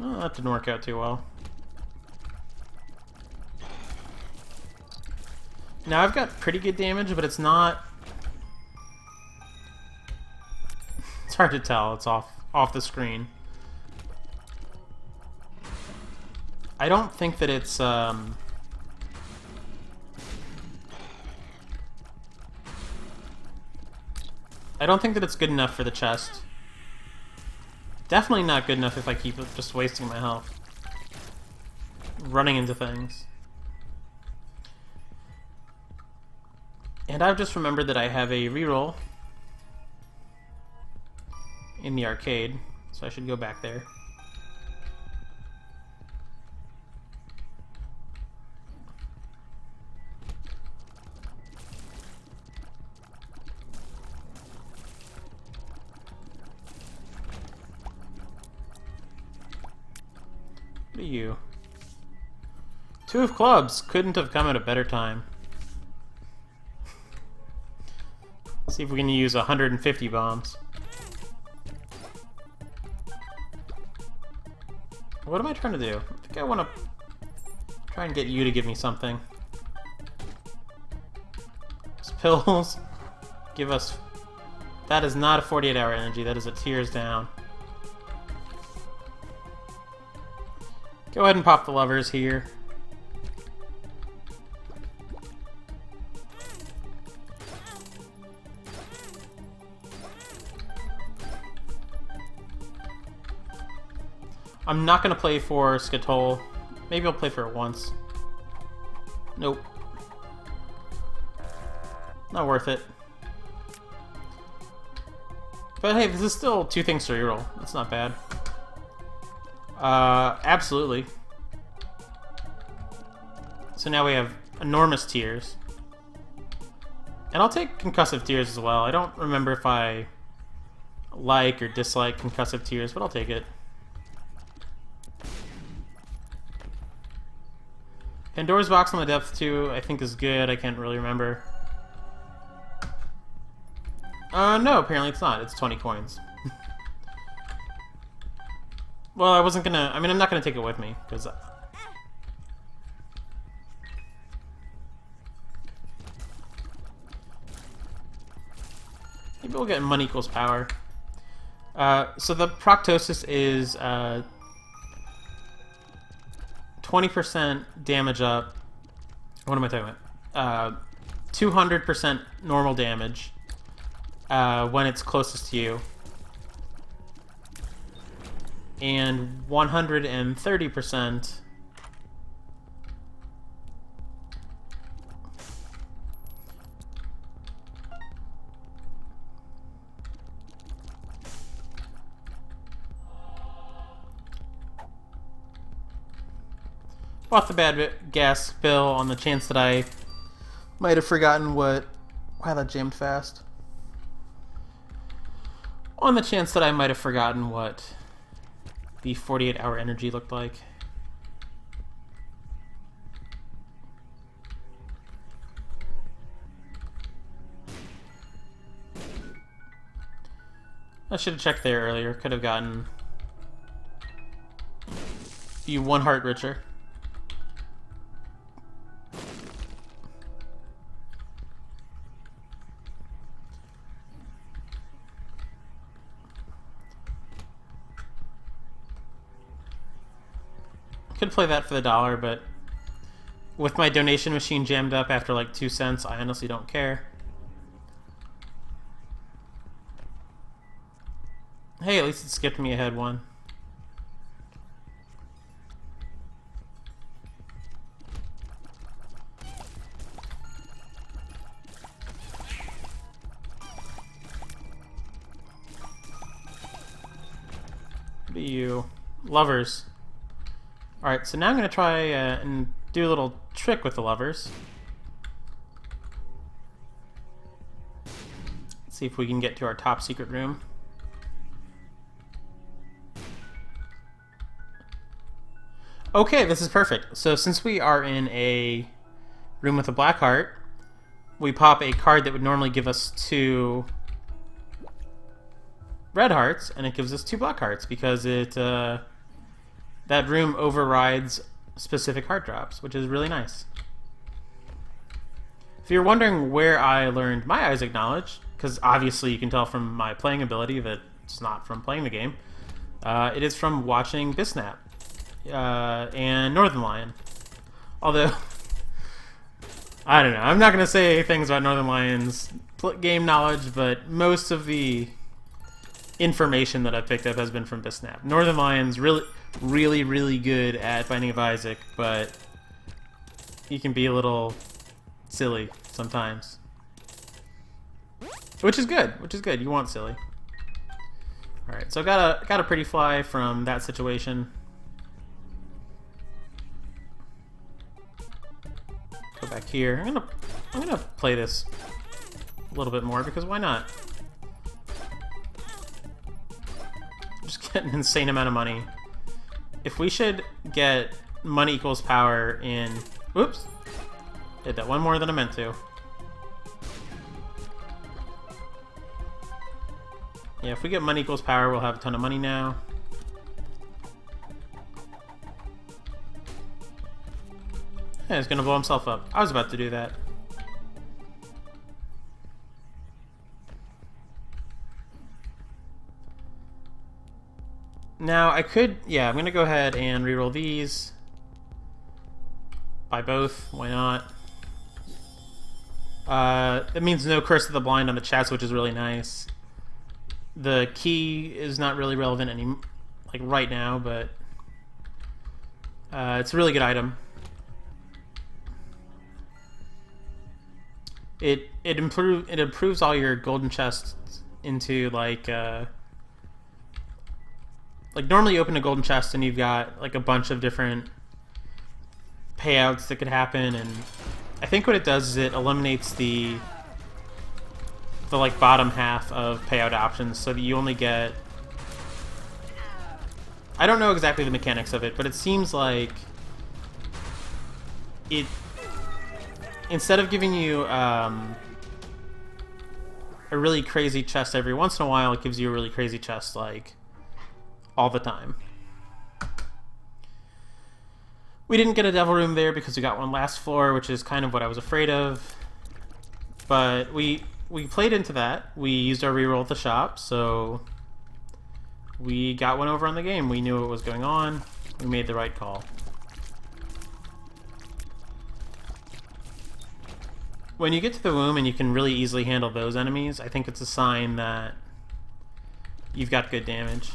Oh, that didn't work out too well. Now I've got pretty good damage, but it's not... It's hard to tell. It's off the screen. I don't think that it's... I don't think that it's good enough for the chest. Definitely not good enough if I keep just wasting my health. Running into things. And I've just remembered that I have a reroll in the arcade, so I should go back there. What are you? Two of clubs couldn't have come at a better time. See if we can use 150 bombs. What am I trying to do? I think I want to try and get you to give me something. These pills give us... That is not a 48-hour energy. That is a tears down. Go ahead and pop the lovers here. I'm not going to play for Skatole. Maybe I'll play for it once. Nope. Not worth it. But hey, this is still 2 things to reroll. That's not bad. Absolutely. So now we have enormous tears. And I'll take concussive tears as well. I don't remember if I like or dislike concussive tears, but I'll take it. Pandora's Box on the Depth 2, I think is good. I can't really remember. No, apparently it's not. It's 20 coins. Well, I wasn't gonna... I mean, I'm not gonna take it with me, because... Maybe we'll get money equals power. So the Proctosis is... 20% damage up. What am I talking about? 200% normal damage when it's closest to you. And 130% off the bad gas bill on the chance that I might have forgotten what... Wow, that jammed fast. On the chance that I might have forgotten what the 48-hour energy looked like. I should have checked there earlier. Could have gotten you 1 heart richer. Could play that for the $1, but with my donation machine jammed up after like 2 cents, I honestly don't care. Hey, at least it skipped me ahead 1. What are you? Lovers. Alright, so now I'm going to try and do a little trick with the lovers. Let's see if we can get to our top secret room. Okay, this is perfect. So since we are in a room with a black heart, we pop a card that would normally give us 2 red hearts, and it gives us 2 black hearts because it that room overrides specific heart drops, which is really nice. If you're wondering where I learned my Isaac knowledge, because obviously you can tell from my playing ability that it's not from playing the game, it is from watching Bisnap and Northern Lion. Although, I don't know, I'm not going to say things about Northern Lion's game knowledge, but most of the information that I've picked up has been from Bisnap. Northern Lion's really good at Binding of Isaac, but he can be a little silly sometimes. Which is good. You want silly. Alright, so I got a pretty fly from that situation. Go back here. I'm gonna play this a little bit more because why not? Just get an insane amount of money. If we should get money equals power in... Whoops! Did that one more than I meant to. Yeah, if we get money equals power, we'll have a ton of money now. Yeah, he's gonna blow himself up. I was about to do that. Now, I could... Yeah, I'm gonna go ahead and reroll these. Buy both. Why not? That means no Curse of the Blind on the chest, which is really nice. The key is not really relevant like right now, but it's a really good item. It improves all your golden chests into like normally you open a golden chest and you've got like a bunch of different payouts that could happen, and I think what it does is it eliminates the like bottom half of payout options so that you only get... I don't know exactly the mechanics of it, but it seems like it, instead of giving you a really crazy chest every once in a while, it gives you a really crazy chest like all the time. We didn't get a devil room there because we got one last floor, which is kind of what I was afraid of. But we played into that. We used our reroll at the shop, so we got one over on the game. We knew what was going on. We made the right call. When you get to the womb and you can really easily handle those enemies, I think it's a sign that you've got good damage.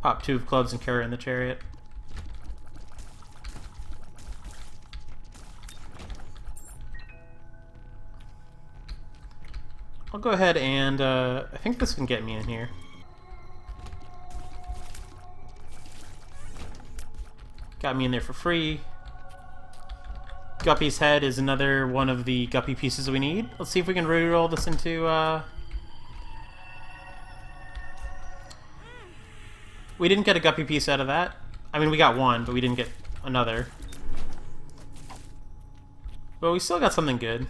Pop 2 of clubs and carry in the chariot. I'll go ahead and I think this can get me in here. Got me in there for free. Guppy's head is another one of the Guppy pieces we need. Let's see if we can reroll this into We didn't get a guppy piece out of that. I mean, we got one, but we didn't get another. But we still got something good.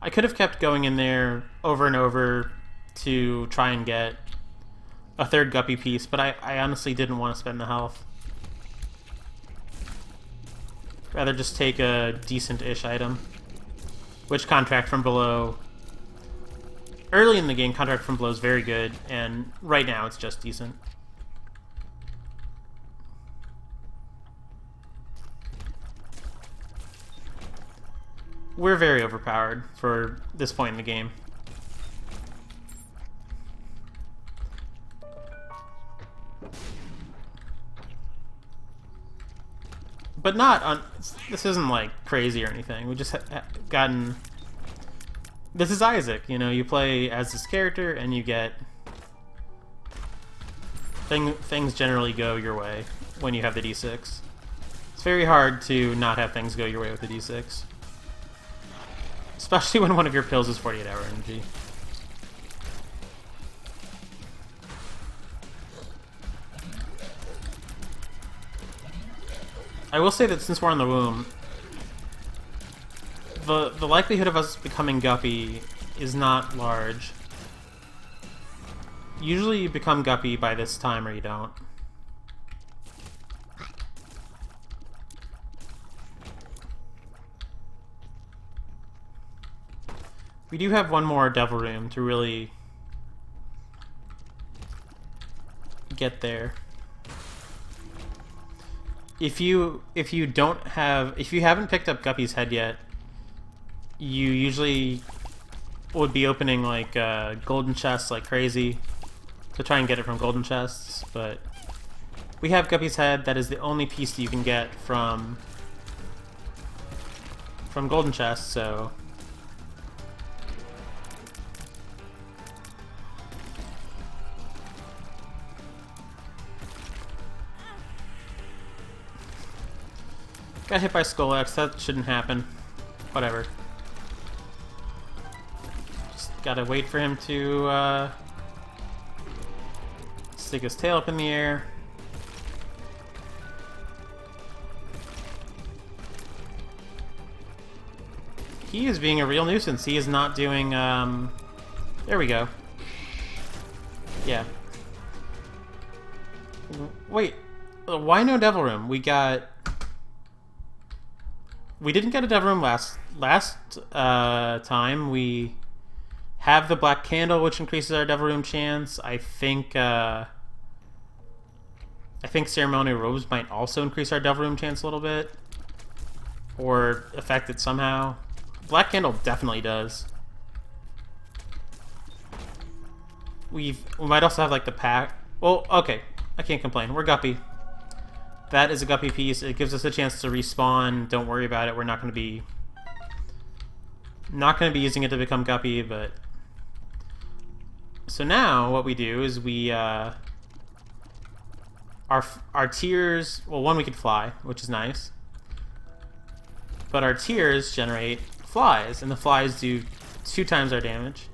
I could have kept going in there over and over to try and get a third guppy piece, but I honestly didn't want to spend the health. Rather just take a decent-ish item. Which Contract from Below... Early in the game, Contract from Below is very good, and right now it's just decent. We're very overpowered for this point in the game. But not on... This isn't, like, crazy or anything. We just gotten... This is Isaac, you know, you play as this character and you get... Things generally go your way when you have the D6. It's very hard to not have things go your way with the D6. Especially when one of your pills is 48-hour energy. I will say that since we're on the womb, the likelihood of us becoming Guppy is not large. Usually you become Guppy by this time or you don't. We do have one more Devil Room to really get there. If you haven't picked up Guppy's head yet, you usually would be opening like golden chests like crazy to try and get it from golden chests, but we have Guppy's head. That is the only piece that you can get from golden chests, so got hit by Skull X. That shouldn't happen. Whatever. Just gotta wait for him to stick his tail up in the air. He is being a real nuisance. He is not doing, there we go. Yeah. Wait. Why no Devil Room? We didn't get a Devil Room last time. We have the Black Candle, which increases our Devil Room chance. I think Ceremonial Robes might also increase our Devil Room chance a little bit, or affect it somehow. Black Candle definitely does. We might also have like the pack. Well, okay, I can't complain. We're Guppy. That is a Guppy piece. It gives us a chance to respawn. Don't worry about it. We're not going to be using it to become Guppy, but so now what we do is we our tears. Well, one, we could fly, which is nice, but our tears generate flies, and the flies do 2 times our damage,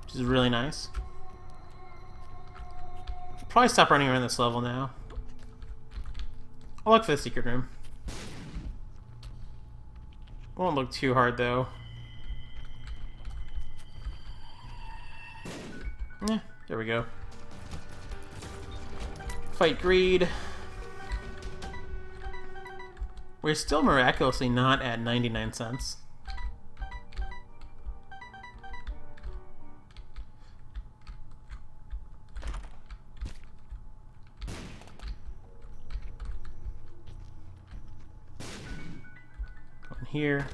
which is really nice. Probably stop running around this level now. I'll look for the secret room. Won't look too hard though. There we go. Fight greed. We're still miraculously not at 99 cents. Here.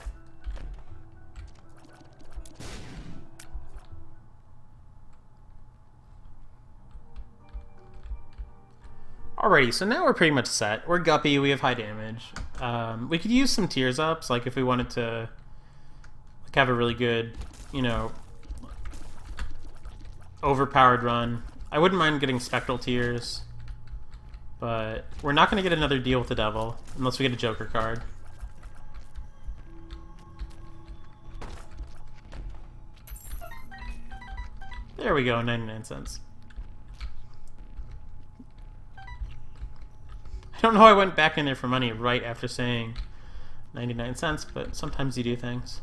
Alrighty, so now we're pretty much set. We're Guppy, we have high damage. We could use some tears ups, like if we wanted to like have a really good, you know, overpowered run. I wouldn't mind getting spectral tears, but we're not going to get another deal with the devil unless we get a Joker card. There we go, 99 cents. don't know how I went back in there for money right after saying 99 cents, but sometimes you do things.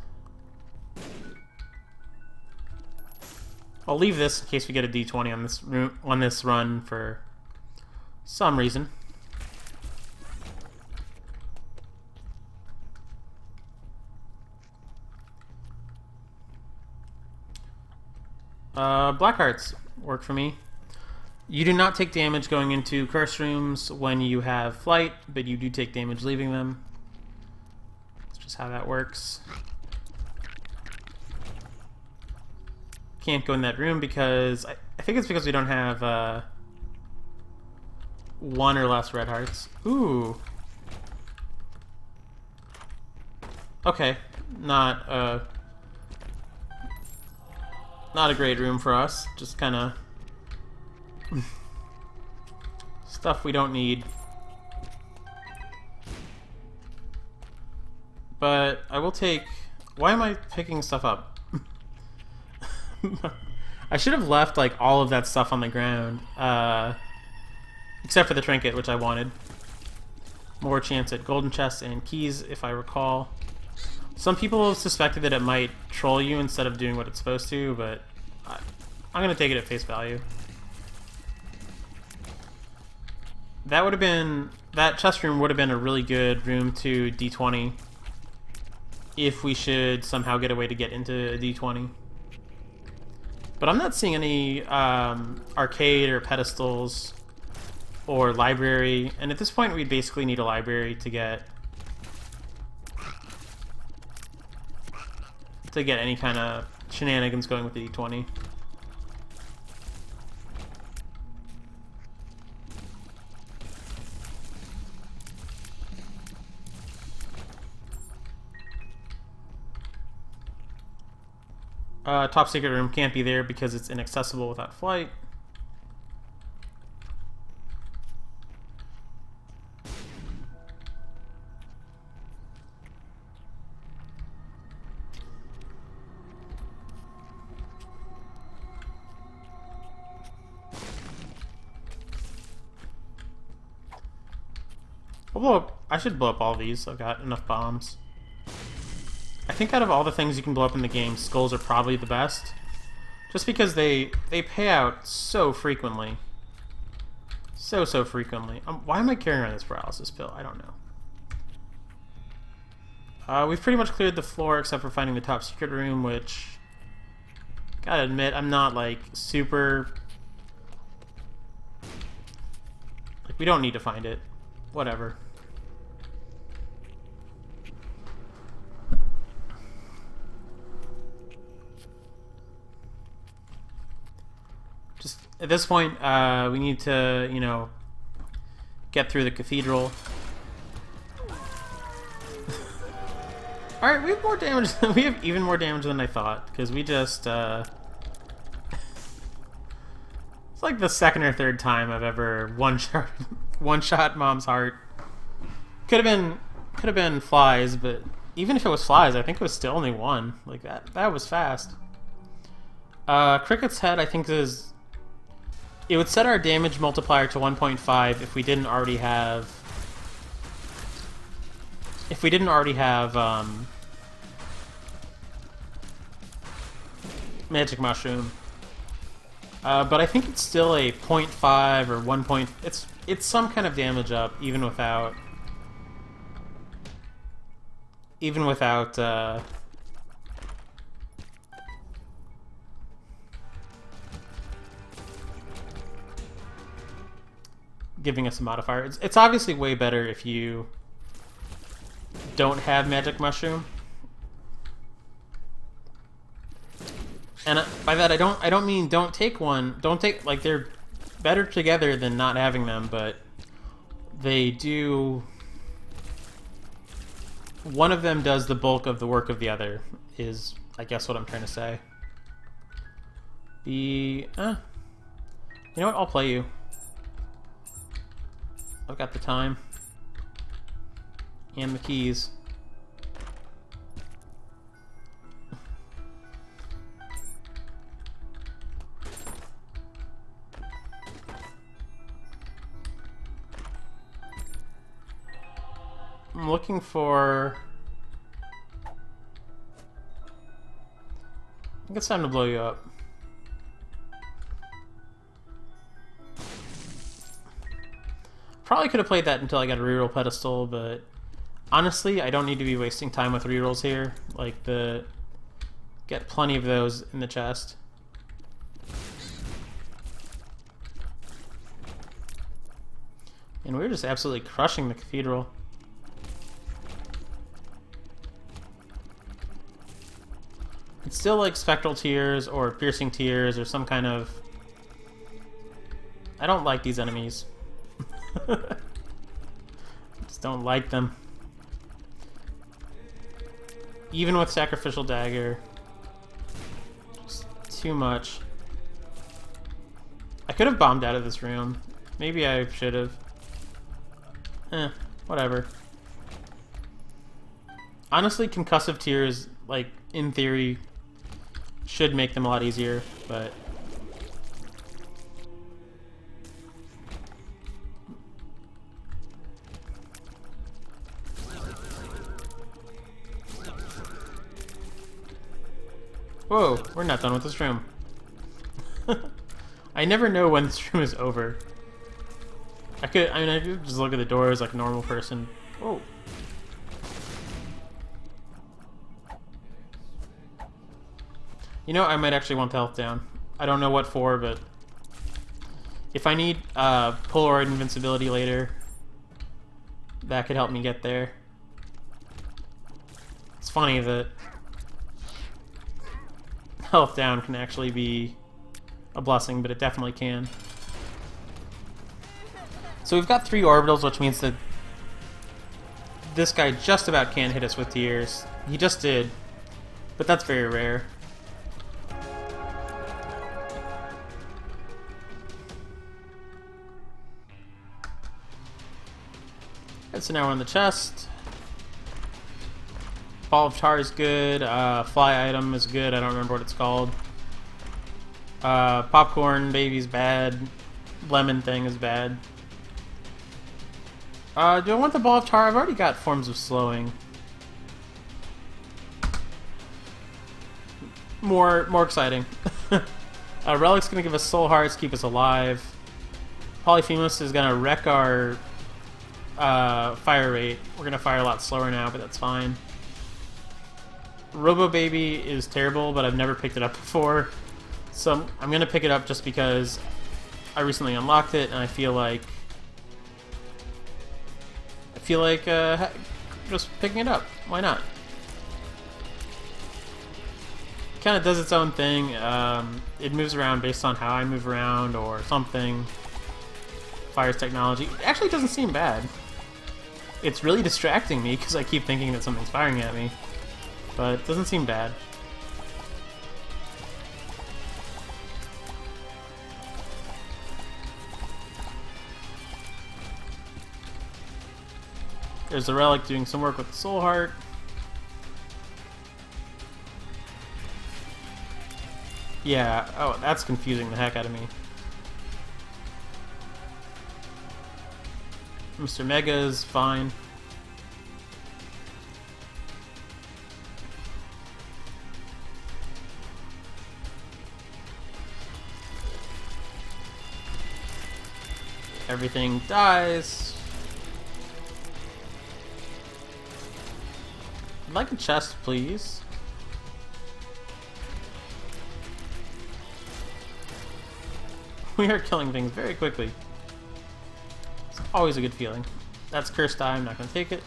I'll leave this in case we get a D20 on this run for some reason. Black hearts work for me. You do not take damage going into curse rooms when you have flight, but you do take damage leaving them. That's just how that works. Can't go in that room because I think it's because we don't have 1 or less red hearts. Ooh. Okay, not a great room for us. Just kind of stuff we don't need. But I will take... Why am I picking stuff up? I should have left like all of that stuff on the ground. Except for the trinket, which I wanted. More chance at golden chests and keys, if I recall. Some people have suspected that it might troll you instead of doing what it's supposed to, but I'm going to take it at face value. That would have been... That chest room would have been a really good room to D20 if we should somehow get a way to get into a D20. But I'm not seeing any arcade or pedestals or library, and at this point we basically need a library to get any kind of shenanigans going with the D20. Top secret room can't be there because it's inaccessible without flight. I'll blow up. I should blow up all these. I've got enough bombs. I think out of all the things you can blow up in the game, skulls are probably the best. Just because they pay out so frequently. So frequently. Why am I carrying around this paralysis pill? I don't know. We've pretty much cleared the floor except for finding the top secret room, which... Gotta admit, I'm not, like, super... Like, we don't need to find it. Whatever. Just at this point, we need to, you know, get through the cathedral. All right, we have more damage. We have even more damage than I thought because we just. It's like the second or third time I've ever one shot Mom's heart. Could have been flies, but even if it was flies, I think it was still only one. Like that was fast. Cricket's head, I think is. It would set our damage multiplier to 1.5 if we didn't already have. If we didn't already have magic mushroom. But I think it's still a 0.5 or 1. It's some kind of damage up even without giving us a modifier. It's obviously way better if you don't have magic mushroom. And by that I don't mean don't take one. Don't take, like, they're better together than not having them, but they do. One of them does the bulk of the work of the other, is I guess what I'm trying to say. You know what? I'll play you. I've got the time. And the keys. I'm looking for... I think it's time to blow you up. Probably could have played that until I got a reroll pedestal, but honestly, I don't need to be wasting time with rerolls here. Like, get plenty of those in the chest. And we're just absolutely crushing the cathedral. It's still like spectral tears or piercing tears or some kind of... I don't like these enemies. Just don't like them. Even with sacrificial dagger. Just too much. I could have bombed out of this room. Maybe I should have. Whatever. Honestly, concussive tears, like, in theory, should make them a lot easier, but... Whoa, we're not done with this room. I never know when this room is over. I could just look at the doors like a normal person. Whoa. You know, I might actually want the health down. I don't know what for, but if I need Polaroid invincibility later, that could help me get there. It's funny that health down can actually be a blessing, but it definitely can. So we've got 3 orbitals, which means that this guy just about can't hit us with tears. He just did, but that's very rare. Okay, so now we're on the chest. Ball of tar is good. Fly item is good. I don't remember what it's called. Popcorn baby's bad. Lemon thing is bad. Do I want the ball of tar? I've already got forms of slowing. More exciting. Relic's gonna give us soul hearts, keep us alive. Polyphemus is gonna wreck our fire rate. We're gonna fire a lot slower now, but that's fine. Robo Baby is terrible, but I've never picked it up before. So I'm gonna pick it up just because I recently unlocked it, and I feel like just picking it up. Why not? Kind of does its own thing. It moves around based on how I move around or something. Fires technology. It actually doesn't seem bad. It's really distracting me because I keep thinking that something's firing at me. But it doesn't seem bad. There's the relic doing some work with the soul heart. Yeah, oh, that's confusing the heck out of me. Mr. Mega is fine. Everything dies. I'd like a chest, please. We are killing things very quickly. It's always a good feeling. That's cursed die, I'm not going to take it.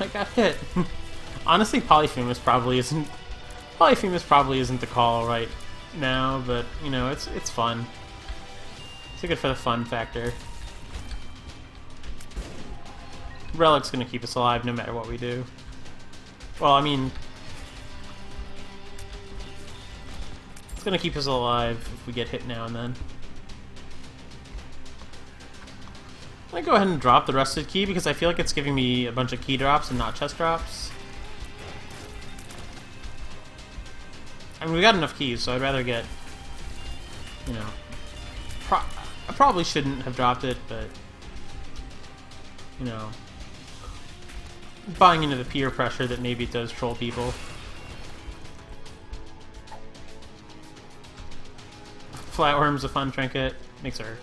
I got hit. Honestly, Polyphemus probably isn't the call right now, but you know, it's fun. It's good for the fun factor. Relic's gonna keep us alive no matter what we do. Well, I mean, it's gonna keep us alive if we get hit now and then. I'm gonna go ahead and drop the rusted key because I feel like it's giving me a bunch of key drops and not chest drops. I mean, we got enough keys, so I'd rather get you know, I probably shouldn't have dropped it, but, you know, buying into the peer pressure that maybe it does troll people. Flatworm's a fun trinket. Makes our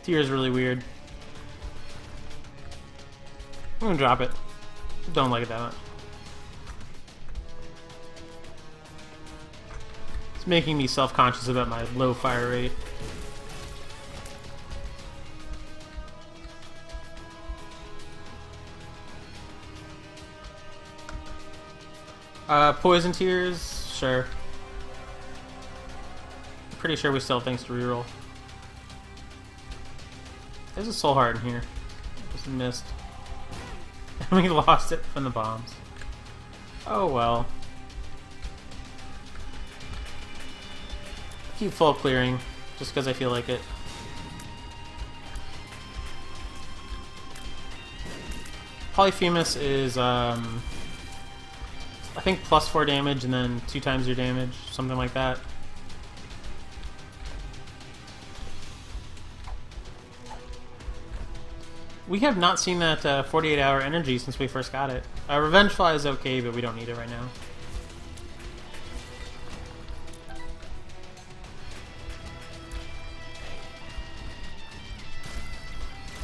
tears really weird. I'm gonna drop it. Don't like it that much. It's making me self-conscious about my low fire rate. Poison tears, sure. Pretty sure we still have things to reroll. There's a soul heart in here. Just missed. And we lost it from the bombs. Oh well. Keep full clearing, just because I feel like it. Polyphemus is, I think +4 damage and then 2 times your damage, something like that. We have not seen that 48-hour energy since we first got it. Revengefly is okay, but we don't need it right now.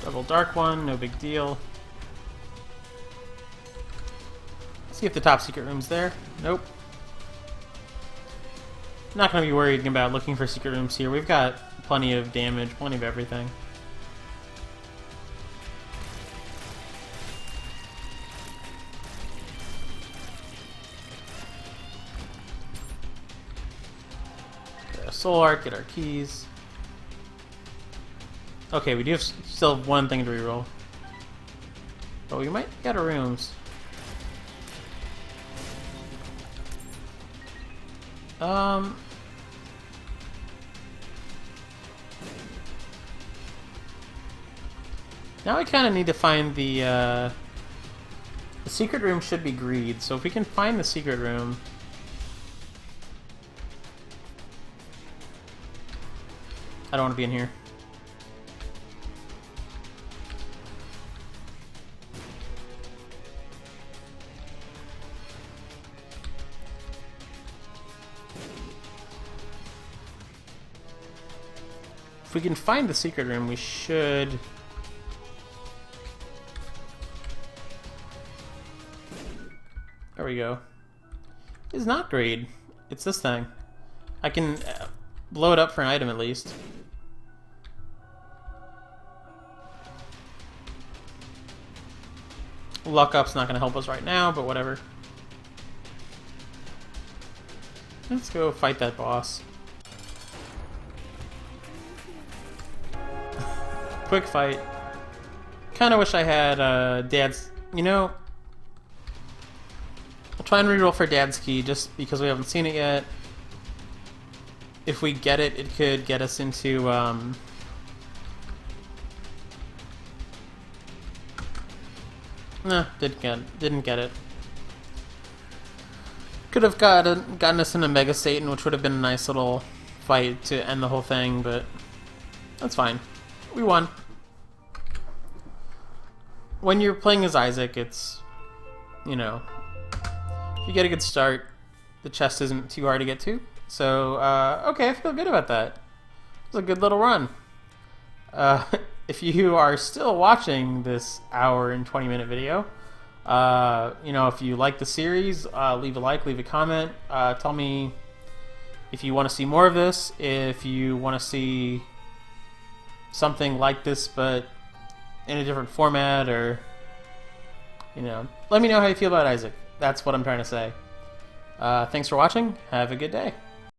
Double Dark One, no big deal. See if the top secret room's there. Nope. Not going to be worried about looking for secret rooms here. We've got plenty of damage, plenty of everything. Soul Arc, get our keys. Okay, we do have still have one thing to reroll. But we might get our rooms. Now we kind of need to find the secret room should be greed, so if we can find the secret room. I don't want to be in here. If we can find the secret room, we should... There we go. It's not greed. It's this thing. I can blow it up for an item at least. Luck up's not going to help us right now, but whatever. Let's go fight that boss. Quick fight. Kind of wish I had Dad's... You know... I'll try and reroll for Dad's key just because we haven't seen it yet. If we get it, it could get us into... Nah, didn't get it. Could have gotten us into Mega Satan, which would have been a nice little fight to end the whole thing, but that's fine. We won. When you're playing as Isaac, it's, you know, if you get a good start, the chest isn't too hard to get to. So, okay, I feel good about that. It was a good little run. If you are still watching this hour and 20-minute video, you know, if you like the series, leave a like, leave a comment. Tell me if you want to see more of this, if you want to see something like this but in a different format, or, you know, let me know how you feel about Isaac. That's what I'm trying to say. Thanks for watching. Have a good day.